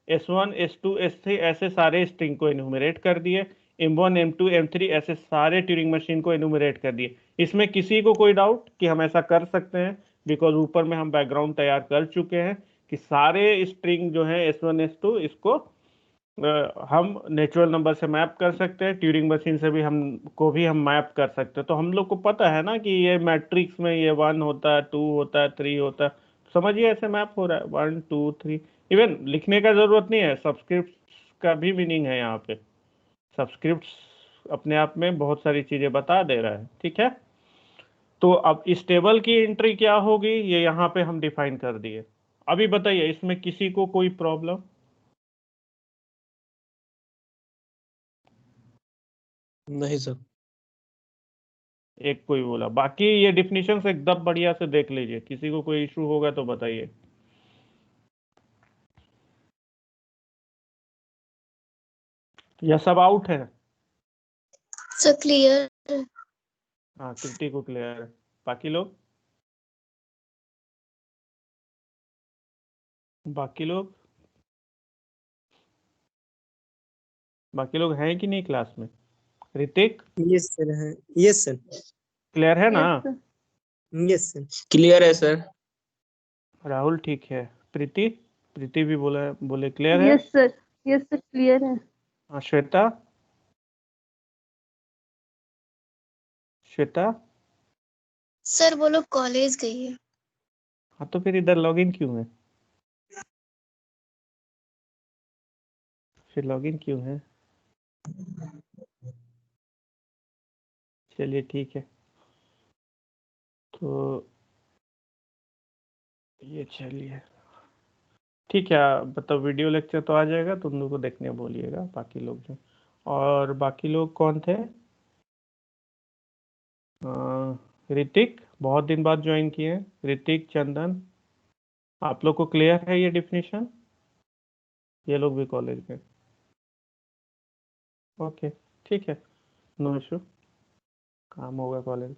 S1 S2 S3 ऐसे सारे स्ट्रिंग को एनुमरेट कर दिए, M1 M2 M3 ऐसे सारे ट्यूरिंग मशीन को एनुमरेट कर दिए। इसमें किसी को कोई डाउट कि हम ऐसा कर सकते हैं? बिकॉज ऊपर में हम बैकग्राउंड तैयार कर चुके हैं कि सारे स्ट्रिंग जो है S1 S2 इसको हम नेचुरल नंबर से मैप कर सकते हैं, ट्यूरिंग मशीन से भी हम मैप कर सकते हैं। तो हम लोग को पता है ना कि ये मैट्रिक्स में ये 1 होता है, 2 होता है, 3 होता है। समझिए ऐसे मैप हो रहा है 1 2 3। इवन लिखने का जरूरत नहीं है, सब्सक्रिप्ट का भी मीनिंग है यहाँ पे। सब्सक्रिप्ट अपने आप में बहुत सारी चीजें बता दे रहा है। ठीक है, तो अब इस टेबल की एंट्री क्या होगी ये यहाँ पे हम डिफाइन कर दिए। अभी बताइए इसमें किसी को कोई प्रॉब्लम? नहीं सर। एक कोई बोला, बाकी ये डिफिनीशन से एकदम बढ़िया से देख लीजिए, किसी को कोई इशू होगा तो बताइए। या सब आउट है? Sir clear. हाँ, कृति को क्लियर है। बाकी लोग? बाकी लोग बाकी लोग हैं कि नहीं क्लास में? ऋतिक यस सर है। Yes sir. क्लियर है ना? Yes sir. क्लियर है सर। राहुल ठीक है। प्रीति प्रीति भी बोले क्लियर है। Yes sir, yes sir clear है। हाँ, श्वेता श्वेता सर वो लोग कॉलेज गई है। हाँ, तो फिर इधर लॉगिन क्यों है? फिर लॉगिन क्यों है? चलिए ठीक है, तो ये चलिए ठीक है। मतलब वीडियो लेक्चर तो आ जाएगा, तुम लोग को देखने बोलिएगा बाकी लोग जो। और बाकी लोग कौन थे? ऋतिक बहुत दिन बाद ज्वाइन किए हैं। ऋतिक, चंदन, आप लोग को क्लियर है ये डिफिनीशन? ये लोग भी कॉलेज में? ओके ठीक है, नो इशू, काम होगा कॉलेज।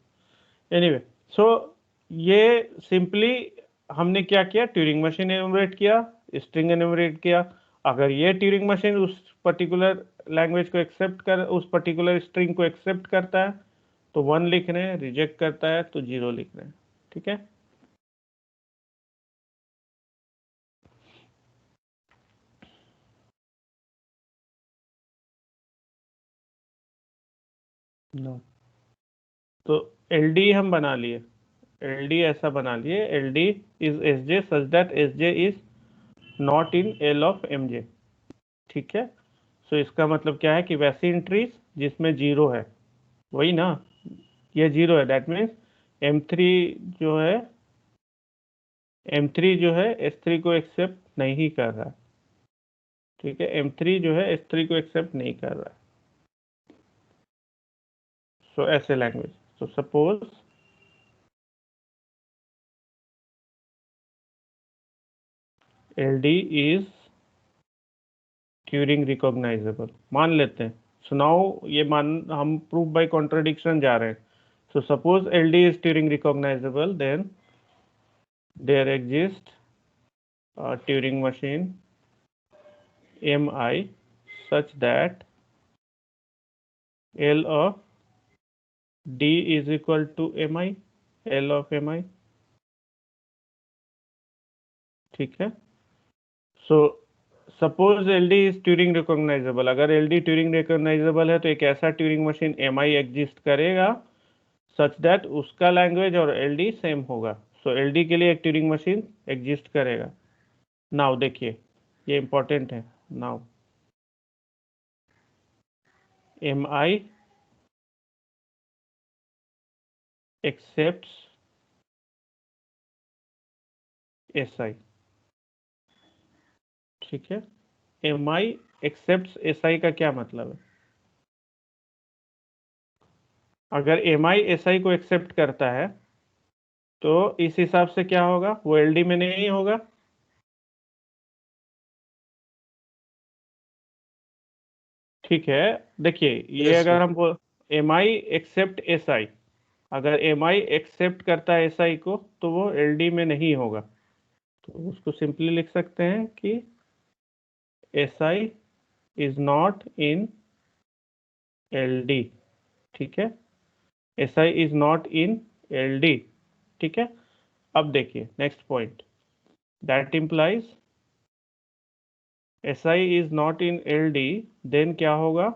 एनीवे, सो ये सिंपली हमने क्या किया, ट्यूरिंग मशीन एनुमरेट किया, स्ट्रिंग एनुमरेट किया। अगर ये ट्यूरिंग मशीन उस पर्टिकुलर लैंग्वेज को एक्सेप्ट कर, उस पर्टिकुलर स्ट्रिंग को एक्सेप्ट करता है तो 1 लिख रहे हैं, रिजेक्ट करता है तो 0 लिख रहे हैं। ठीक है, नो। तो एलडी हम बना लिए, एलडी ऐसा बना लिए, LD is SJ such that SJ is not in L of MJ. ठीक है, सो इसका मतलब क्या है कि वैसी एंट्रीज जिसमें 0 है, वही ना, ये 0 है, दैट मीन्स M3 जो है M3 जो है S3 को एक्सेप्ट नहीं कर रहा है। ठीक है, M3 जो है S3 को एक्सेप्ट नहीं कर रहा है। सो ऐसे language, so suppose LD is Turing recognisable मान लेते हैं। सो नाउ ये मान हम प्रूफ बाय कॉन्ट्रडिक्शन जा रहे हैं। So suppose LD is Turing recognizable, then there exists a Turing machine MI such that L of D is equal to MI, L of MI। ठीक है, so suppose LD is Turing recognisable. अगर LD Turing recognisable है तो एक ऐसा Turing machine MI exist करेगा such that उसका language और LD सेम होगा। सो LD के लिए एक ट्यूरिंग मशीन एग्जिस्ट करेगा। नाउ देखिए, ये इंपॉर्टेंट है। Now MI accepts SI। ठीक है। MI एक्सेप्ट SI का क्या मतलब है? अगर MI SI को एक्सेप्ट करता है तो इस हिसाब से क्या होगा, वो LD में नहीं होगा। ठीक है, देखिए ये Yes, अगर sir. हम MI एक्सेप्ट SI, अगर MI एक्सेप्ट करता है SI को तो वो LD में नहीं होगा, तो उसको सिंपली लिख सकते हैं कि SI is not in LD। ठीक है, SI is not in LD। ठीक है, अब देखिए next point, that implies SI is not in LD, देन क्या होगा,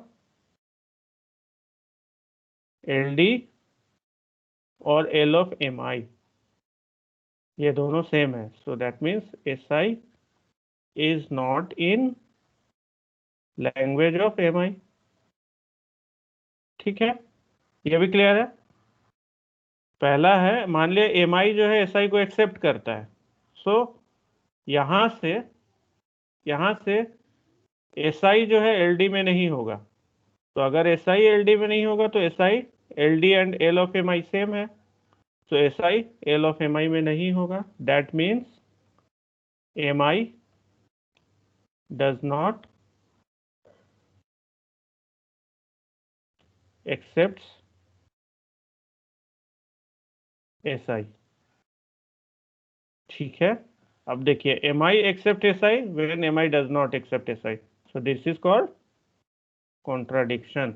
LD और L ऑफ MI ये दोनों सेम है, so that means SI is not in language of MI। ठीक है, ये भी क्लियर है। पहला है, मान लिया MI जो है SI को एक्सेप्ट करता है, सो यहाँ से SI जो है LD में नहीं होगा, तो अगर SI LD में नहीं होगा तो SI LD and L of MI same है, तो SI L ऑफ MI में नहीं होगा। That means MI does not accept SI। ठीक है, अब देखिए MI accept SI when MI does not accept SI, so this is called contradiction।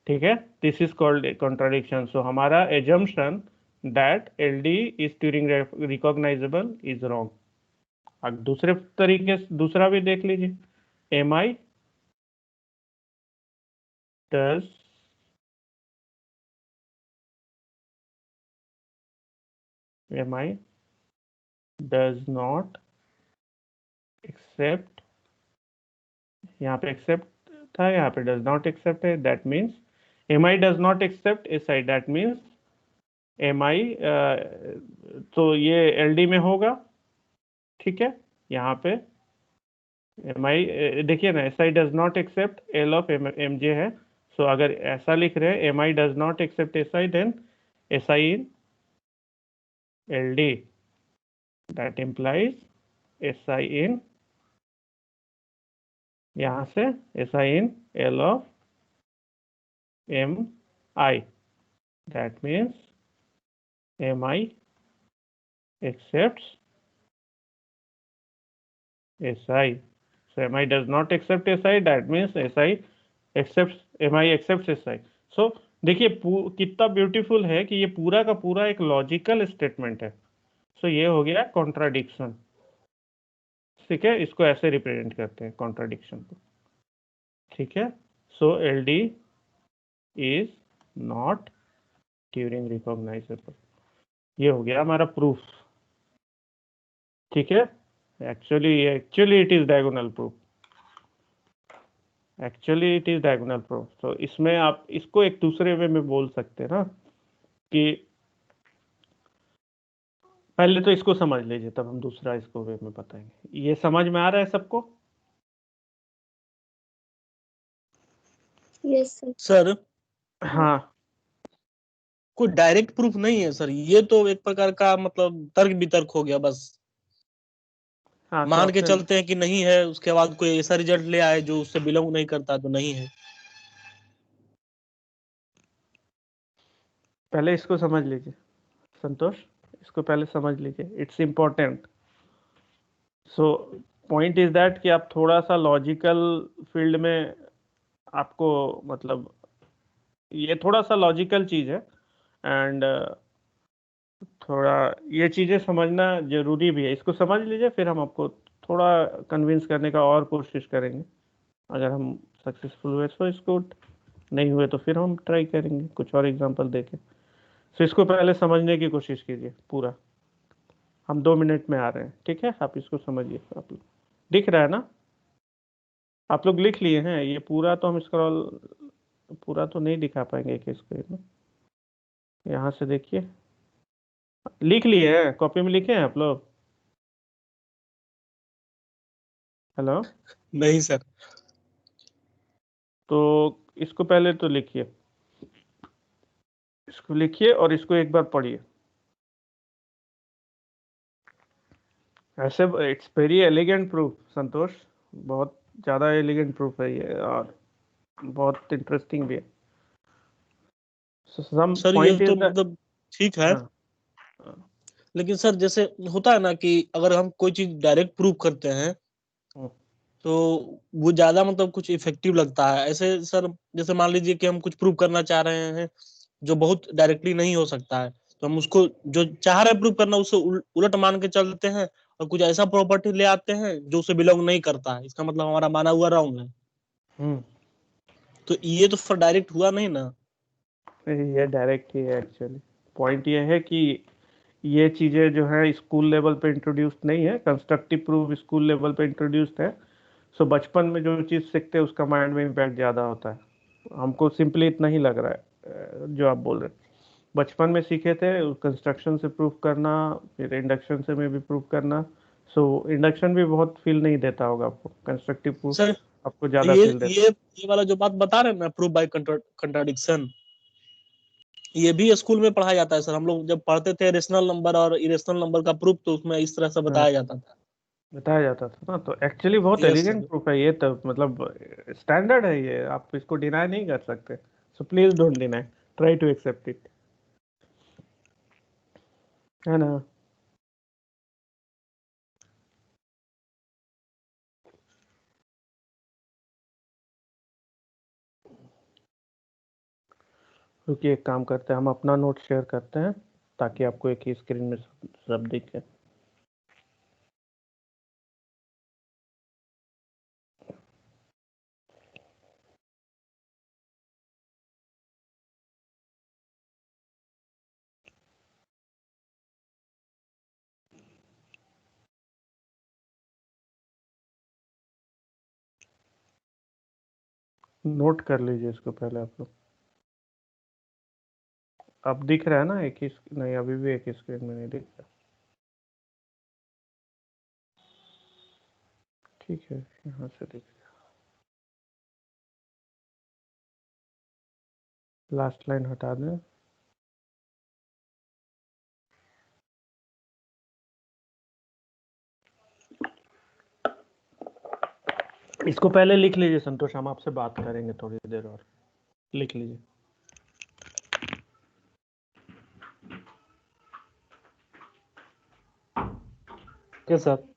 ठीक है, दिस इज कॉल्ड कॉन्ट्राडिक्शन। सो हमारा assumption that LD is Turing recognisable is wrong. अब दूसरे तरीके से दूसरा भी देख लीजिए, MI does not accept, यहाँ पे एक्सेप्ट था, यहाँ पे डज नॉट एक्सेप्ट है, that means MI does not accept SI, that means MI तो ये LD में होगा। ठीक है, यहाँ पे MI देखिए ना, SI does not accept L of MJ है, सो अगर ऐसा लिख रहे हैं MI does not accept SI, then SI in LD, that implies SI in, यहाँ से SI in L of MI, that means MI accepts SI, so MI does not accept SI, that means SI accepts, MI accepts SI। so देखिए कितना beautiful है कि ये पूरा का पूरा एक लॉजिकल स्टेटमेंट है। सो ये हो गया कॉन्ट्राडिक्शन। ठीक है, इसको ऐसे रिप्रेजेंट करते हैं कॉन्ट्राडिक्शन को। ठीक है, सो LD is not Turing recognisable, ये हो गया हमारा प्रूफ। ठीक है, actually it is diagonal proof, actually it is diagonal proof. तो इसमें आप इसको एक दूसरे वे में बोल सकते हैं ना, कि पहले तो इसको समझ लीजिए तब हम दूसरा इसको वे में बताएंगे। ये समझ में आ रहा है सबको? Yes sir. सर हाँ कोई डायरेक्ट प्रूफ नहीं है सर, ये तो एक प्रकार का मतलब तर्क वितर्क हो गया बस। हाँ, तो मान के आपसे चलते हैं कि नहीं है, उसके बाद कोई ऐसा रिजल्ट ले आए जो उससे बिलोंग नहीं करता तो नहीं है। पहले इसको समझ लीजिए संतोष, इसको पहले समझ लीजिए, it's important. So point is that कि आप थोड़ा सा लॉजिकल फील्ड में आपको मतलब ये थोड़ा सा लॉजिकल चीज़ है, एंड थोड़ा ये चीज़ें समझना जरूरी भी है। इसको समझ लीजिए, फिर हम आपको थोड़ा कन्विंस करने का और कोशिश करेंगे। अगर हम सक्सेसफुल हुए तो इसको, नहीं हुए तो फिर हम ट्राई करेंगे कुछ और एग्जांपल देके। तो इसको पहले समझने की कोशिश कीजिए पूरा। हम 2 मिनट में आ रहे हैं, ठीक है? आप इसको समझिए। आप लोग दिख रहा है ना? आप लोग लिख लिए हैं ये पूरा? तो हम स्क्रॉल पूरा तो नहीं दिखा पाएंगे एक स्क्रीन में। यहाँ से देखिए, लिख लिए हैं, कॉपी में लिखे हैं आप लोग? हेलो, नहीं सर। तो इसको पहले तो लिखिए, इसको लिखिए और इसको एक बार पढ़िए। ऐसे इट्स वेरी एलिगेंट प्रूफ संतोष, बहुत ज़्यादा एलिगेंट प्रूफ है ये और बहुत इंटरेस्टिंग भी है। सम सर ये पॉइंट तो इज द, मतलब ठीक है, हाँ लेकिन सर जैसे होता है ना कि अगर हम कोई चीज डायरेक्ट प्रूव करते हैं तो वो ज्यादा मतलब कुछ इफेक्टिव लगता है। ऐसे सर जैसे मान लीजिए कि हम कुछ प्रूव करना चाह रहे हैं जो बहुत डायरेक्टली नहीं हो सकता है, तो हम उसको जो चाह रहे हैं प्रूव करना उससे उलट मान के चलते हैं और कुछ ऐसा प्रॉपर्टी ले आते हैं जो उसे बिलोंग नहीं करता है। इसका मतलब हमारा माना हुआ रॉन्ग है। हम्म, तो ये तो फिर डायरेक्ट हुआ नहीं ना। ये डायरेक्ट ही है एक्चुअली। पॉइंट ये है कि ये चीज़ें जो है स्कूल लेवल पे इंट्रोड्यूस्ड नहीं है, कंस्ट्रक्टिव प्रूफ स्कूल लेवल पे इंट्रोड्यूस्ड है। सो बचपन में जो चीज़ सीखते हैं उसका माइंड में इम्पैक्ट ज़्यादा होता है। हमको सिंपली इतना ही लग रहा है जो आप बोल रहे हैं। बचपन में सीखे थे कंस्ट्रक्शन से प्रूफ करना, फिर इंडक्शन से में भी प्रूफ करना। सो इंडक्शन भी बहुत फील नहीं देता होगा आपको, कंस्ट्रक्टिव प्रूफ सर आपको ज़्यादा ये फील देता ये वाला जो बात बता रहे हैं ना, प्रूफ बाय कंट्राडिक्शन, ये भी स्कूल में पढ़ाया जाता है सर। हम लोग जब पढ़ते थे रेशनल नंबर और इरेशनल नंबर का प्रूफ, तो उसमें इस तरह से है। हाँ, बताया जाता था। बताया जाता था ना, तो एक्चुअली बहुत यस एलिगेंट सर। प्रूफ है ये, तो मतलब स्टैंडर्ड है ये, आप इसको डिनाई नहीं कर सकते। So please don't deny, try to accept it, है ना। रुकिए, एक काम करते हैं, हम अपना नोट शेयर करते हैं ताकि आपको एक ही स्क्रीन में सब दिखे। नोट कर लीजिए इसको पहले आप लोग। अब दिख रहा है ना एक ही नहीं, अभी भी एक ही स्क्रीन में नहीं दिख रहा। ठीक है, यहाँ से दिख रहा। लास्ट लाइन हटा दें। इसको पहले लिख लीजिए संतोष, हम आपसे बात करेंगे थोड़ी देर और। लिख लीजिए। Okay sir.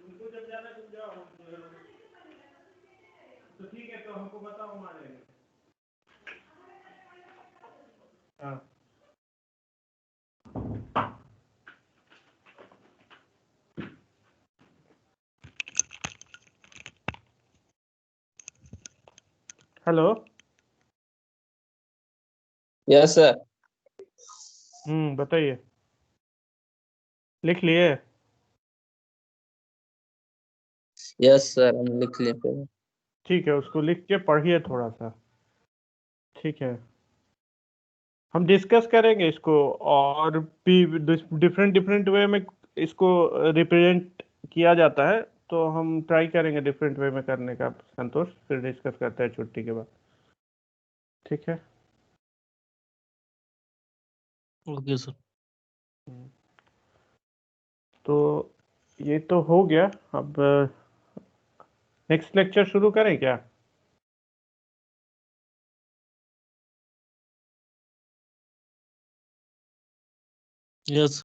उनको जब जाना तुम जाओ, तो ठीक है, तो हमको बताओ, हम आ जाएंगे। हाँ। हेलो। Yes sir. बताइए, लिख लिए? यस सर, हम लिख लिए पहले। ठीक है, उसको लिख के पढ़िए थोड़ा सा। ठीक है, हम डिस्कस करेंगे इसको, और भी डिफरेंट डिफरेंट वे में इसको रिप्रेजेंट किया जाता है, तो हम ट्राई करेंगे डिफरेंट वे में करने का संतोष, फिर डिस्कस करते हैं छुट्टी के बाद। ठीक है। Okay sir. तो ये तो हो गया। अब नेक्स्ट लेक्चर शुरू करें क्या? यस।